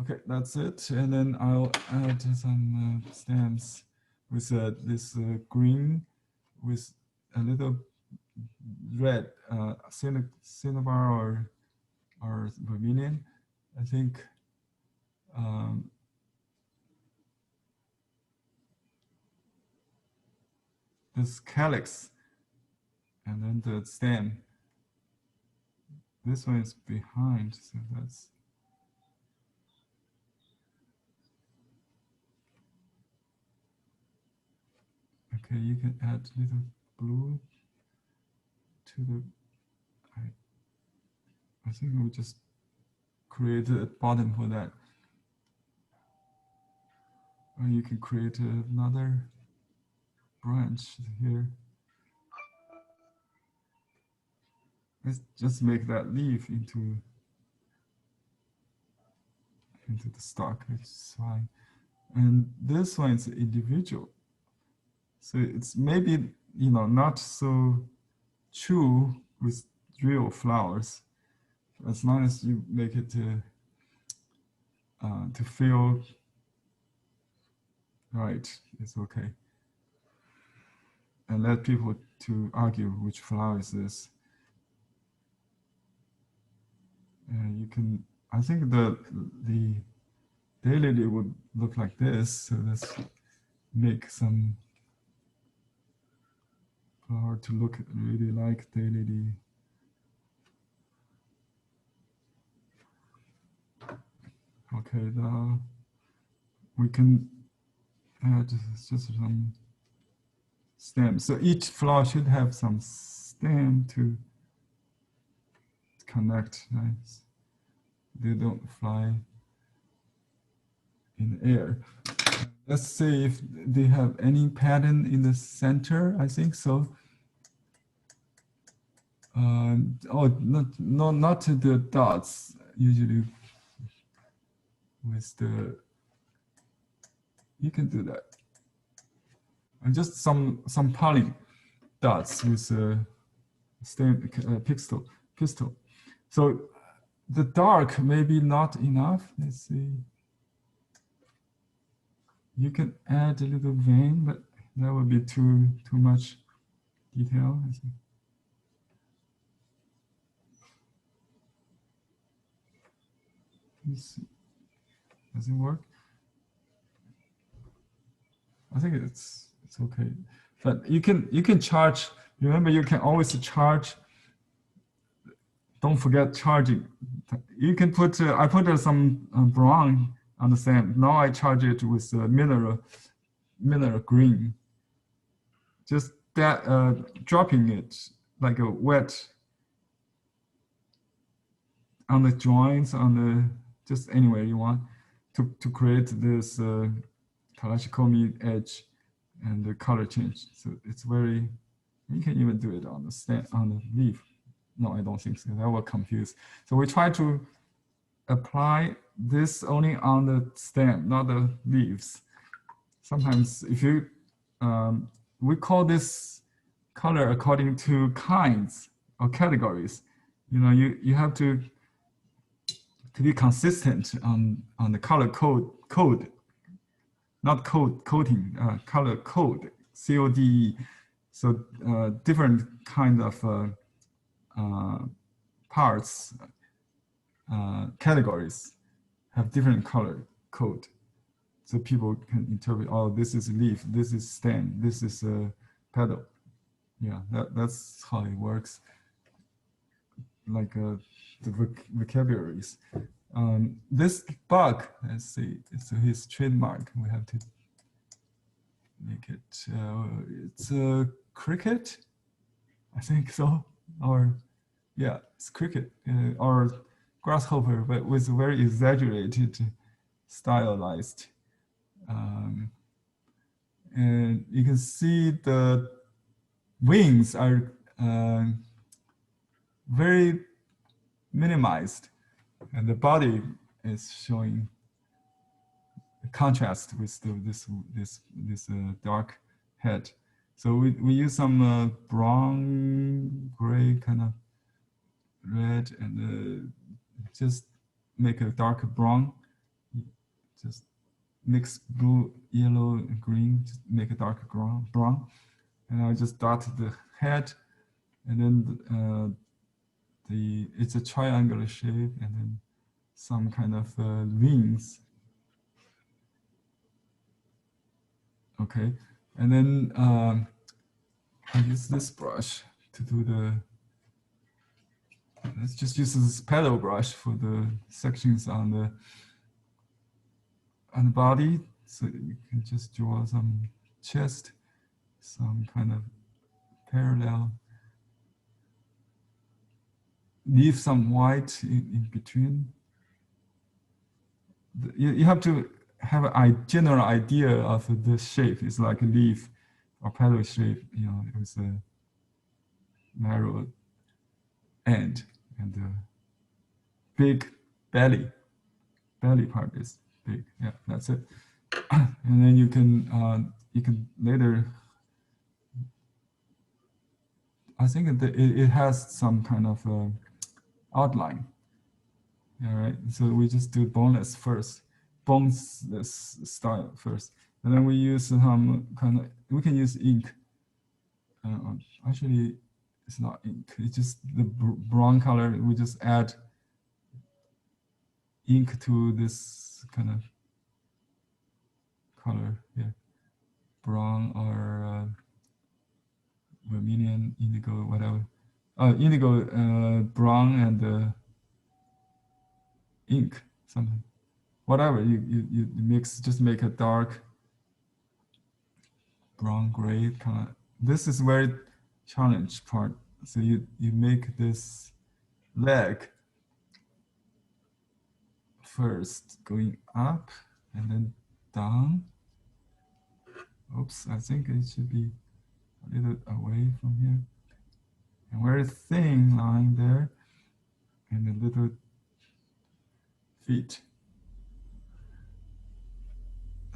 Okay, that's it. And then I'll add some stems with this green with a little red, cinnabar or vermilion. I think this calyx and then the stem. This one is behind, so that's okay. You can add little blue to the. I think we'll just create a bottom for that. Or you can create another branch here. Let's just make that leaf into the stalk. It's fine. And this one is individual. So it's maybe, you know, not so true with real flowers. As long as you make it to feel right, it's okay. And let people to argue which flower is this. you can, I think the daylily would look like this. So let's make some flower to look really like daylily. Okay, now we can add just some stem. So each flower should have some stem to connect. Nice. They don't fly in the air. Let's see if they have any pattern in the center. I think so. Oh, not the dots. Usually with the, you can do that. And just some pollen dots with a stem pistol. So the dark maybe not enough. Let's see. You can add a little vein, but that would be too much detail. I think. Let's see. Does it work? I think it's okay, but you can charge. Remember, you can always charge. Don't forget charging. You can put. I put some brown on the sand. Now I charge it with mineral green. Just that dropping it like a wet on the joints, on the just anywhere you want to create this Kalashikomi edge and the color change. So it's very, you can even do it on the stem, on the leaf. No, I don't think so. That will confuse. So we try to apply this only on the stem, not the leaves. Sometimes if you, we call this color according to kinds or categories. You know, you have to be consistent on the color code, not coating, color code, CODE. So different kind of parts, categories have different color code. So people can interpret, oh, this is leaf, this is stem, this is a petal. Yeah, that's how it works. Like the vocabularies. This bug, let's see, it's his trademark. We have to make it, it's a cricket, I think so. Or, yeah, it's cricket or grasshopper, but with very exaggerated, stylized. And you can see the wings are very minimized, and the body is showing a contrast with this dark head. So we use some brown, gray, kind of red, and just make a dark brown. Just mix blue, yellow, and green. Just make a dark brown, and I just dot the head, and then it's a triangular shape, and then some kind of wings. Okay, and then I use this brush to do the. Let's just use this petal brush for the sections on the body, so you can just draw some chest, some kind of parallel. Leave some white in between. You have to have a general idea of the shape. It's like a leaf or petal shape, you know, with a narrow end and the big belly. Belly part is big. Yeah, that's it. And then you can later. I think that it has some kind of outline. All right, so we just do boneless first, boneless style first, and then we use some kind of, we can use ink. Actually, it's not ink, it's just the brown color. We just add ink to this kind of color here, brown or vermilion, indigo, whatever. Indigo, brown, and ink, something. Whatever you mix, just make a dark brown, gray kind of. This is very challenge part. So you make this leg first going up and then down. Oops, I think it should be a little away from here. And very thin line there, and a little feet.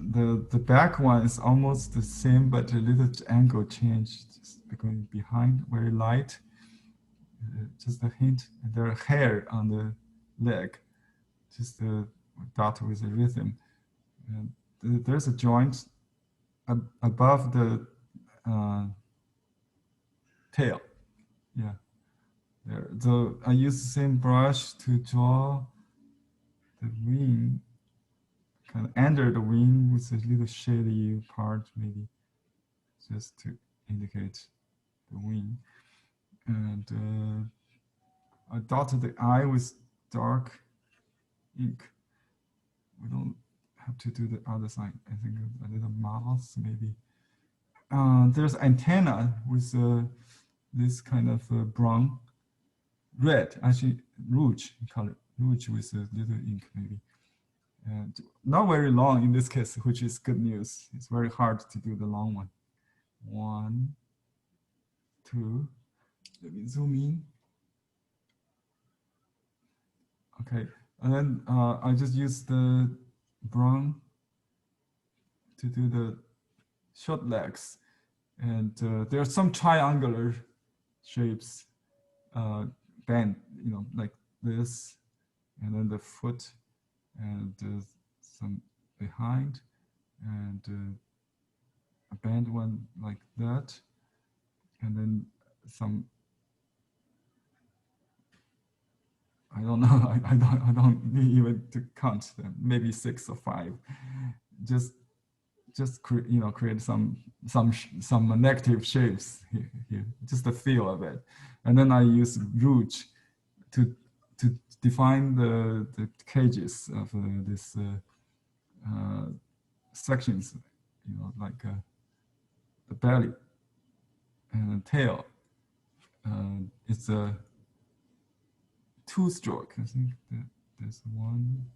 The back one is almost the same, but a little angle changed, just going behind, very light. Just a hint. And there are hair on the leg, just a dot with a rhythm. And there's a joint above the tail. Yeah. There. So I use the same brush to draw the wing, kind of under the wing with a little shady part, maybe, just to indicate the wing. And I dotted the eye with dark ink. We don't have to do the other side. I think a little mouth, maybe. There's antenna with this kind of brown, red, actually rouge color, rouge with a little ink, maybe. And not very long in this case, which is good news. It's very hard to do the long one. 1, 2. Let me zoom in. Okay, and then I just use the brown to do the short legs. And there are some triangular shapes, bend, like this, and then the foot, and some behind, and a bend one like that, and then some. I don't know. I don't need even to count them. Maybe 6 or 5. Just create some negative shapes here. Just the feel of it, and then I use rouge to define the cages of this sections. Like the belly and the tail. It's a 2-stroke. I think that there's one.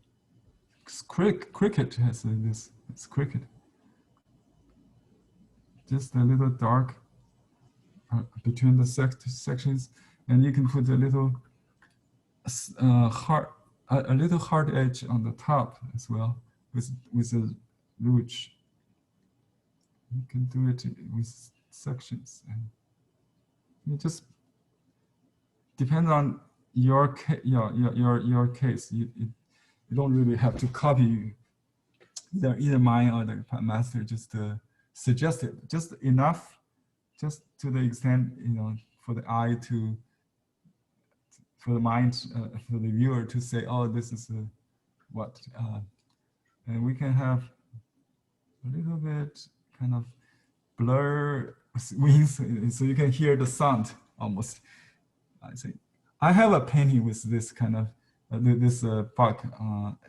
Cricket has this. It's cricket. Just a little dark between the sections, and you can put a little a little hard edge on the top as well with a rouge. You can do it with sections, and you just depend on your case. You don't really have to copy either mine or the master. Just suggest it, just enough, just to the extent for the eye to, for the mind, for the viewer to say, oh, this is what, and we can have a little bit kind of blur wings, so you can hear the sound almost. I think I have a painting with this kind of this bug.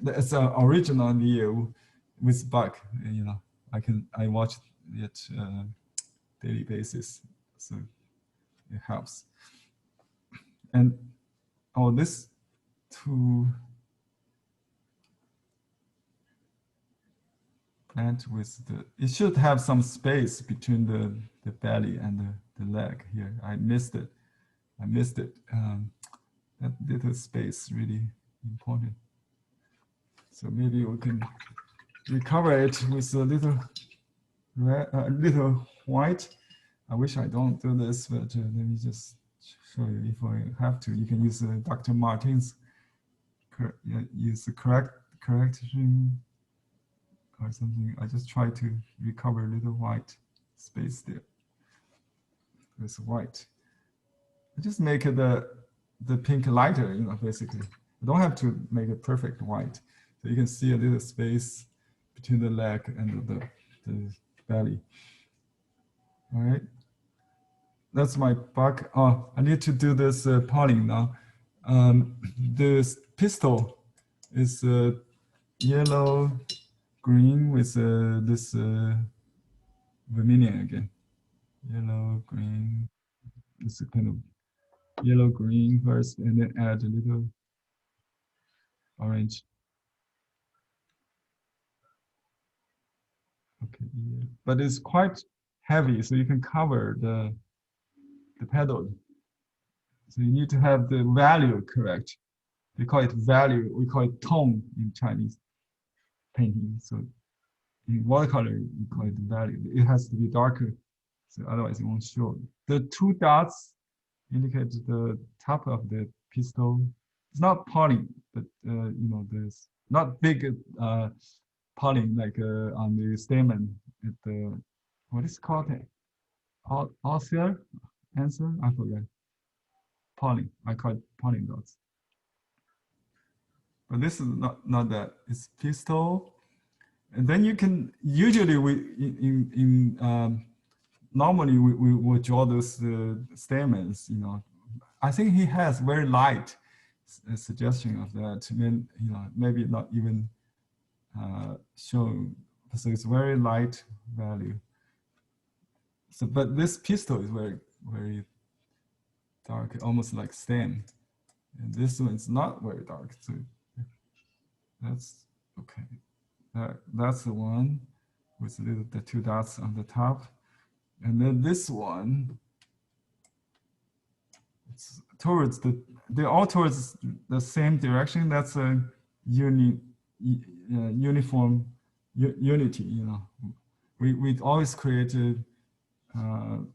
It's original Yewu with bug. I watch it daily basis, so it helps. And this to plant with it should have some space between the belly and the leg here. I missed it. That little space really important. So maybe we can recover it with a little red, little white. I wish I don't do this, but let me just show you. If I have to, you can use Dr. Martin's use the correction or something. I just try to recover a little white space there. With white. I just make the pink lighter, basically. You don't have to make it perfect white. So you can see a little space between the leg and the belly. All right. That's my bug. Oh, I need to do this polling now. This pistol is yellow, green with this vermilion again. Yellow, green. This kind of yellow, green first, and then add a little orange. Okay, yeah. But it's quite heavy, so you can cover the pedal. So you need to have the value correct. We call it value, we call it tone in Chinese painting. So in watercolor, we call it value. It has to be darker, so otherwise it won't show. The two dots indicate the top of the pistol. It's not polling, but you know, there's not big polling like on the stamen at the, what is it called? Answer? I forget. Polling. I call it polling dots. But this is not that. It's pistol. And then you can, usually normally we will draw those stamens, you know. I think he has very light suggestion of that. I mean, you know, maybe not even shown. So it's very light value. So, but this pistol is very dark, almost like stem. And this one is not very dark. So that's okay. That's the one with the two dots on the top. And then this one, it's towards they're all towards the same direction. That's a uniform unity, you know. We always created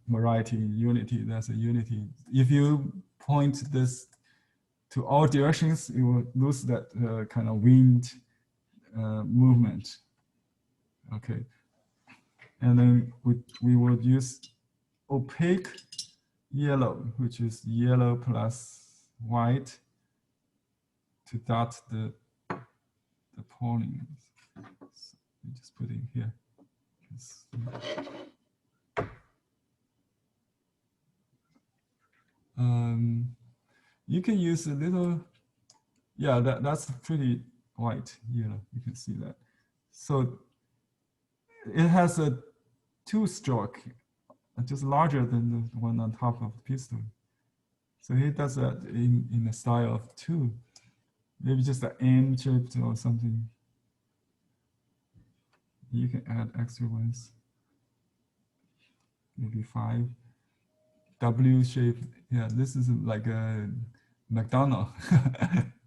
variety in unity. That's a unity. If you point this to all directions, you will lose that kind of wind movement. Okay. And then we would use opaque yellow, which is yellow plus white, to dot the pollen. So we just put it in here. You can use a little, yeah, that's pretty white yellow. You can see that. So it has a two-stroke, just larger than the one on top of the pistol. So he does that in a style of two, maybe just an M shaped or something. You can add extra ones, maybe 5. W shape, yeah, this is like a McDonald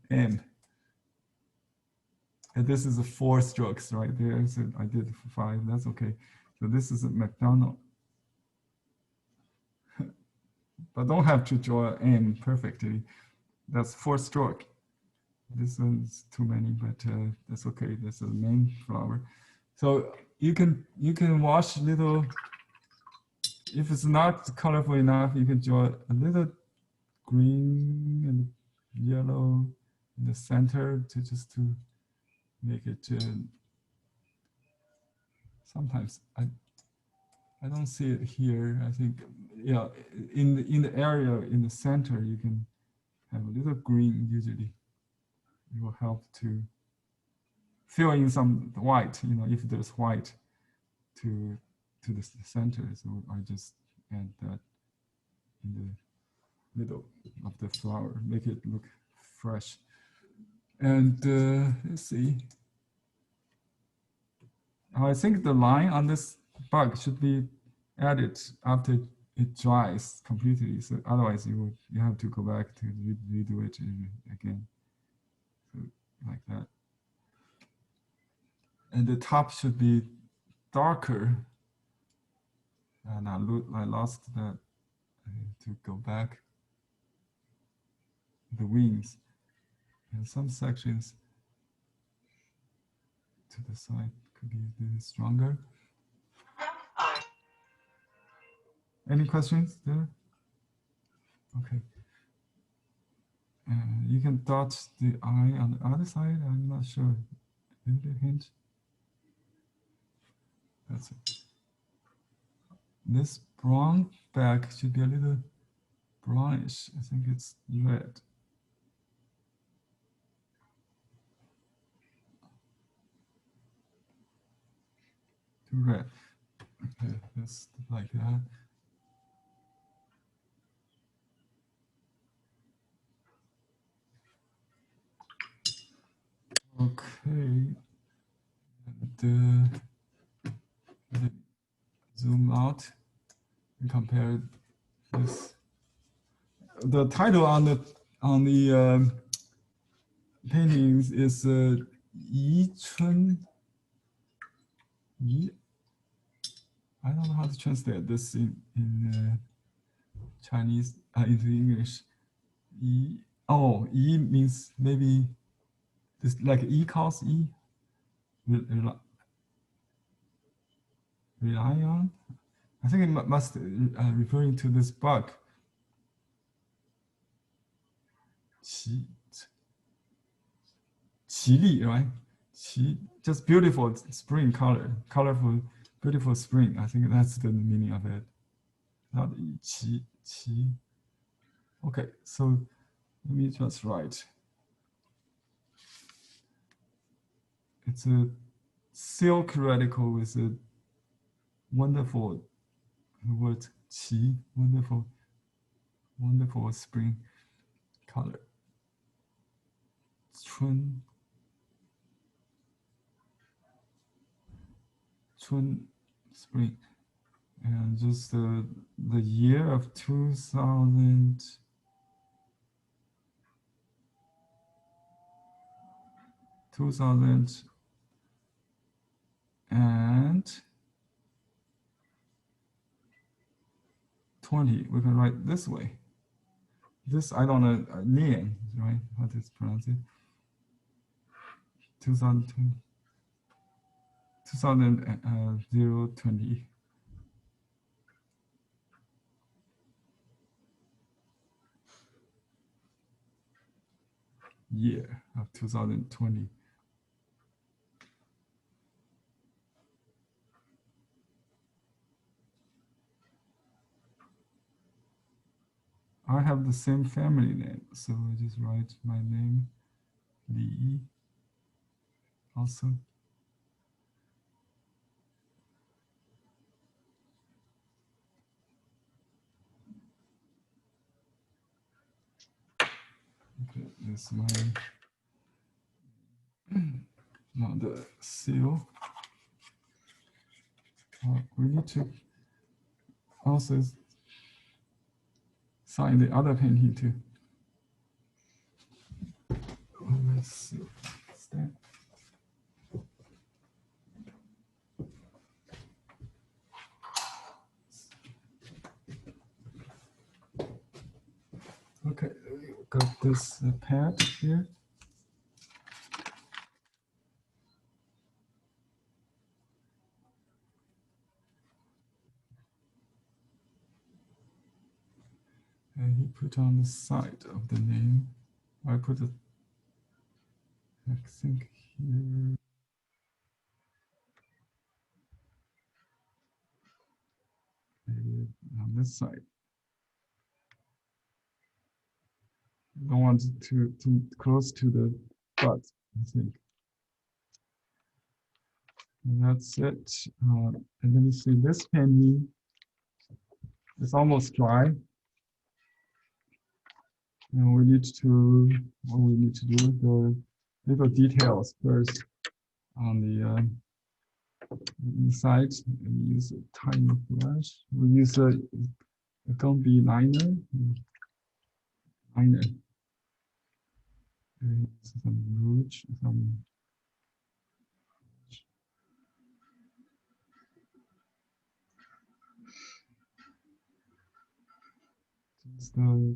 M. And this is a 4 strokes right there. So I did 5, that's okay. So this is a McDonald. But don't have to draw M perfectly. That's 4 stroke. This one's too many, but that's okay. That's the main flower. So you can wash little. If it's not colorful enough, you can draw a little green and yellow in the center to make it. Sometimes I don't see it here. I think, yeah, in the area in the center, you can have a little green. Usually, it will help to fill in some white. You know, if there's white to the center. So I just add that in the middle of the flower, make it look fresh. And let's see. I think the line on this bug should be added after it dries completely. So otherwise you have to go back to redo it again. So like that. And the top should be darker. And I lost that. I need to go back. The wings. And some sections to the side could be a little stronger. Any questions there? Okay. You can dot the I on the other side. I'm not sure. Little hint. That's it. This brown back should be a little brownish. I think it's red. Too red. Okay, just like that. Okay. And, zoom out and compare this. The title on the paintings is Yi Chun Yi. I don't know how to translate this in Chinese into English. Yi. Oh, Yi means maybe this like E cos E. Rely on. I think it must referring to this bug. Qili, right? Qi, just beautiful spring color, colorful, beautiful spring. I think that's the meaning of it. Not qi, qi. Okay, so let me just write. It's a silk radical with a wonderful word qi, wonderful, wonderful spring color. Chun, spring, and just the year of 2000. 2020, we can write this way. This, I don't know, Nian, right? How to pronounce it? 2020. 2020. Year of 2020. I have the same family name, so I just write my name, Li, also. Okay, this is my now the seal. We need to also sign the other painting too. Let's see. Stamp. Okay, got this pad here. And he put on the side of the name. I put it, I think here. Maybe on this side. Don't want it too close to the butt, I think. And that's it. And let me see, this painting is almost dry. And we need to, what we need to do, the little details first on the inside. And use a tiny brush. We use a Gumby liner. Some rouge, some just the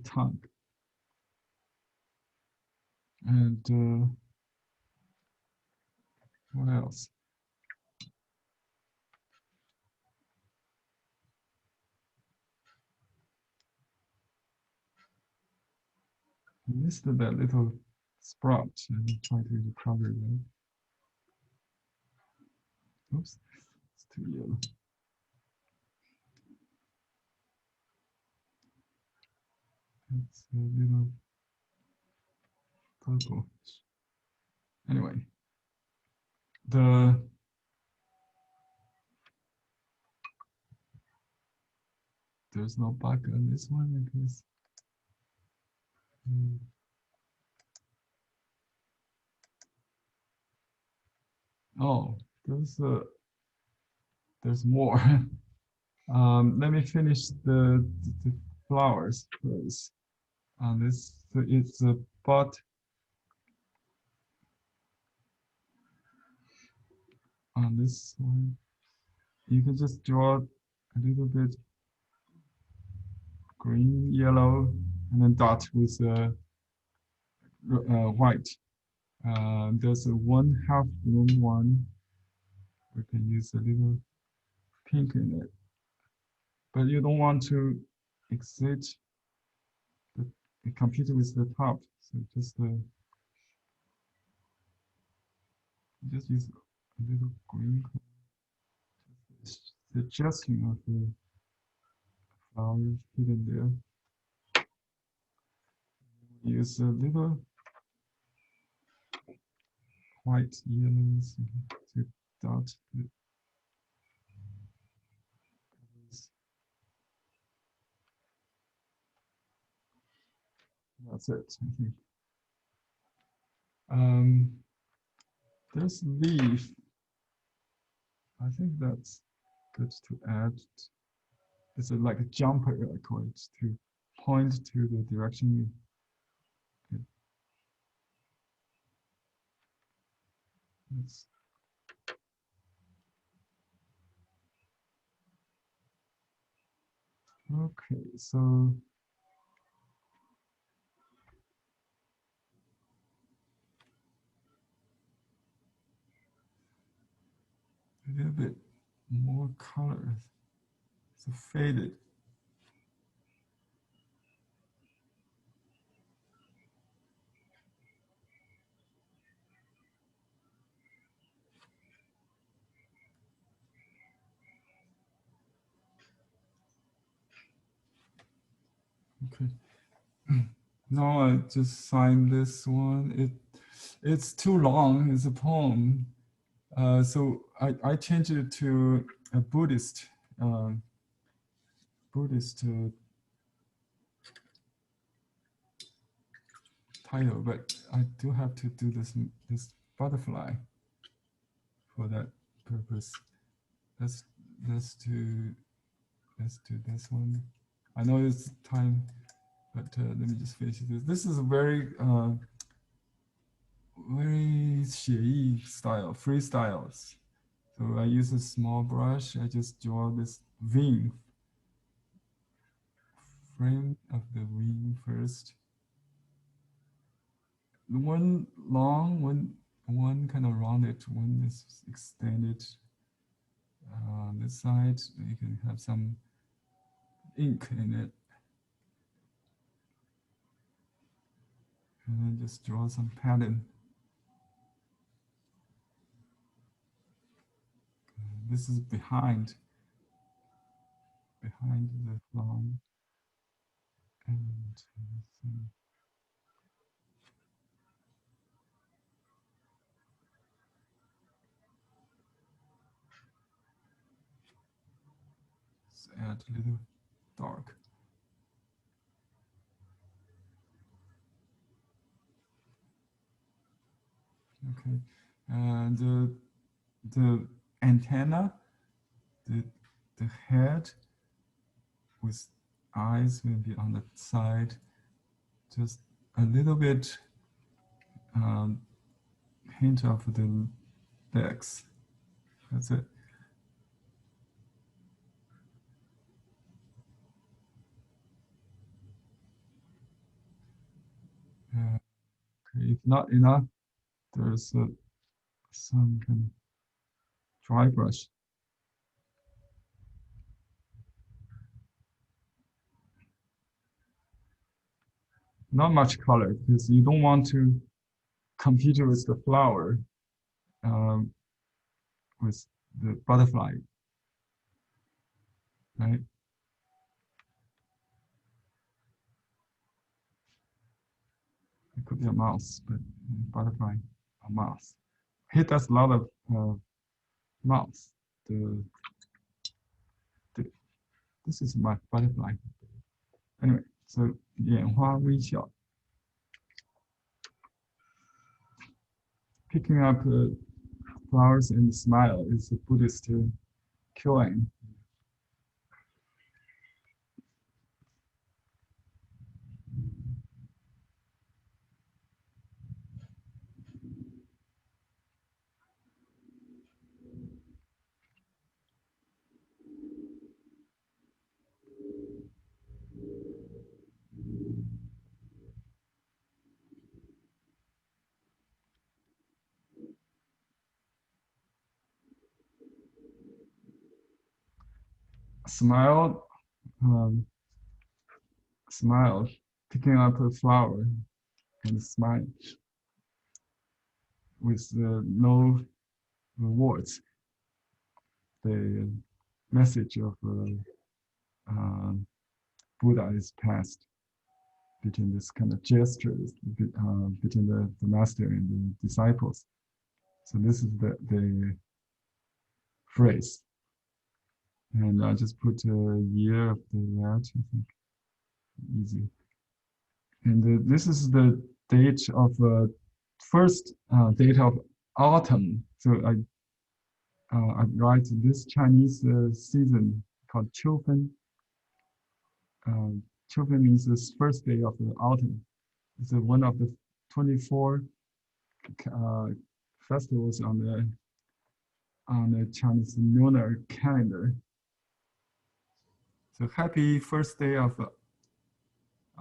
tongue. And what else? missed that little sprout and try to recover that. Oops, it's too yellow. It's a little purple. Anyway, there's no bug on this one, I guess. Oh, there's more. Let me finish the flowers first. This it's a bud on this one. You can just draw a little bit green, yellow, and then dot with white. There's a 1/2 bloom one. We can use a little pink in it, but you don't want to exit the computer with the top. So just use a little green, suggesting of the flowers hidden there. Use a little white yellows to dot the colors. That's it, I think. This leaf, I think that's good to add. It's like a jumper, I call it, to point to the direction you. It's okay, so a little bit more color. So faded. Okay. No, I just signed this one. It's too long. It's a poem. So I changed it to a Buddhist title, but I do have to do this butterfly for that purpose. Let's do this one. I know it's time, but let me just finish this. This is a very 写意 style, freestyles. So I use a small brush. I just draw this wing, frame of the wing first. One long, one kind of rounded, one is extended. On this side, you can have some ink in it. And then just draw some pattern. This is behind the flower. And let's add a little dark. Okay, and the antenna, the head with eyes maybe on the side, just a little bit hint of the legs. That's it. Okay, if not enough, there's some kind of dry brush. not much color because you don't want to compete with the flower, with the butterfly, right? It could be a mouse, but butterfly, a mouse. He does a lot of mouse. This is my butterfly. Anyway, so 眼花微笑. Picking up flowers and smile is a Buddhist killing. Smile, smile, picking up a flower and smile with no words. The message of Buddha is passed between this kind of gestures between the master and the disciples. So this is the phrase. And I just put a year of the that, I think, easy. And this is the date of first date of autumn. So I write this Chinese season called Qiufen. Qiufen means the first day of the autumn. It's one of the 24 festivals on the Chinese lunar calendar. So happy first day of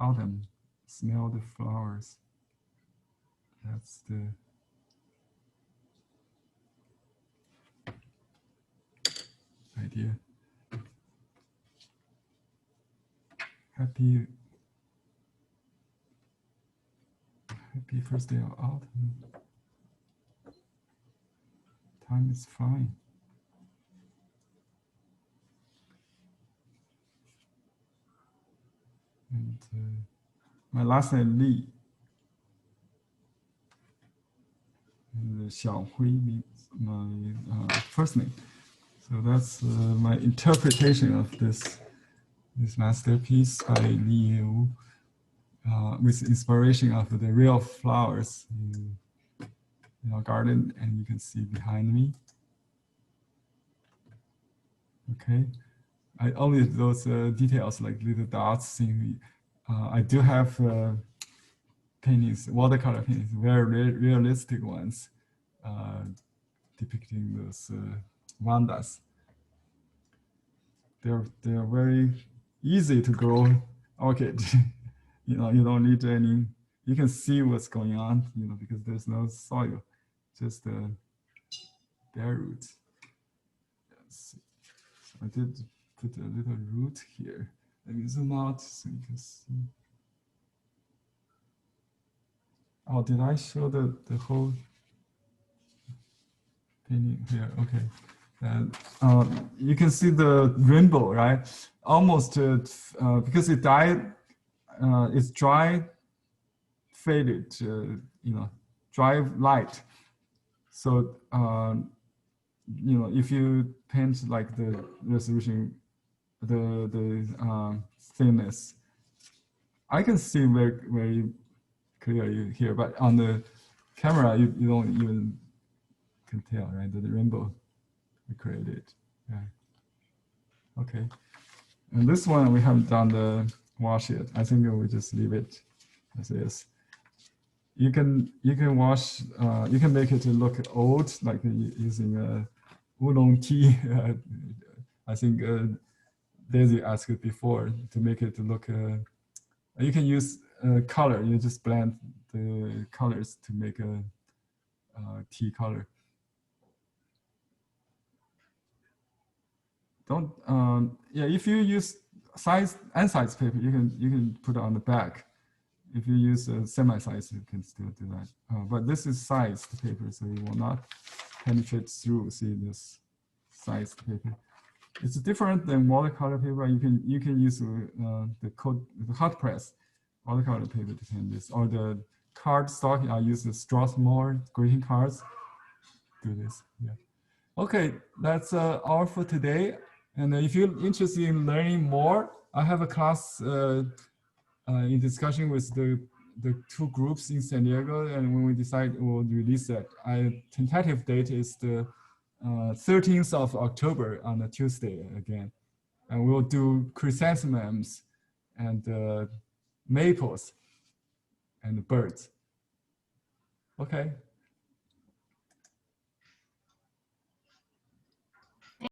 autumn. Smell the flowers. That's the idea. Happy first day of autumn. Time is fine. And my last name Li. And Xiaohui means my first name. So that's my interpretation of this masterpiece by Yewu, with inspiration of the real flowers in our garden, and you can see behind me. Okay, I only those details like little dots. I do have paintings, watercolor paintings, very realistic ones, depicting those Vandas. They're very easy to grow orchid. You don't need any. You can see what's going on, because there's no soil, just bare roots. Yes. So I did put a little root here. Let me zoom out so you can see. Oh, did I show the whole painting here? Okay. And you can see the rainbow, right? Almost because it died, it's dry, faded, dry light. So if you paint like the resolution, the thinness, I can see very clearly here, but on the camera you don't even can tell, right? The rainbow we created. Yeah. Okay. And this one we haven't done the wash yet. I think we just leave it as is. You can wash. You can make it look old, like using oolong tea. I think Daisy asked before to make it look. You can use color. You just blend the colors to make a tea color. Don't. Yeah, if you use size paper, you can put it on the back, If you use a semi-sized, you can still do that. But this is sized paper, so it will not penetrate through. See this sized paper. It's different than watercolor paper. You can use the hot press watercolor paper to paint this, or the card stock. I use the Strathmore greeting cards. Do this. Yeah. Okay, that's all for today. And if you're interested in learning more, I have a class in discussion with the two groups in San Diego, and when we decide we'll release that, tentative date is the 13th of October on a Tuesday again, and we'll do chrysanthemums and maples and birds. Okay.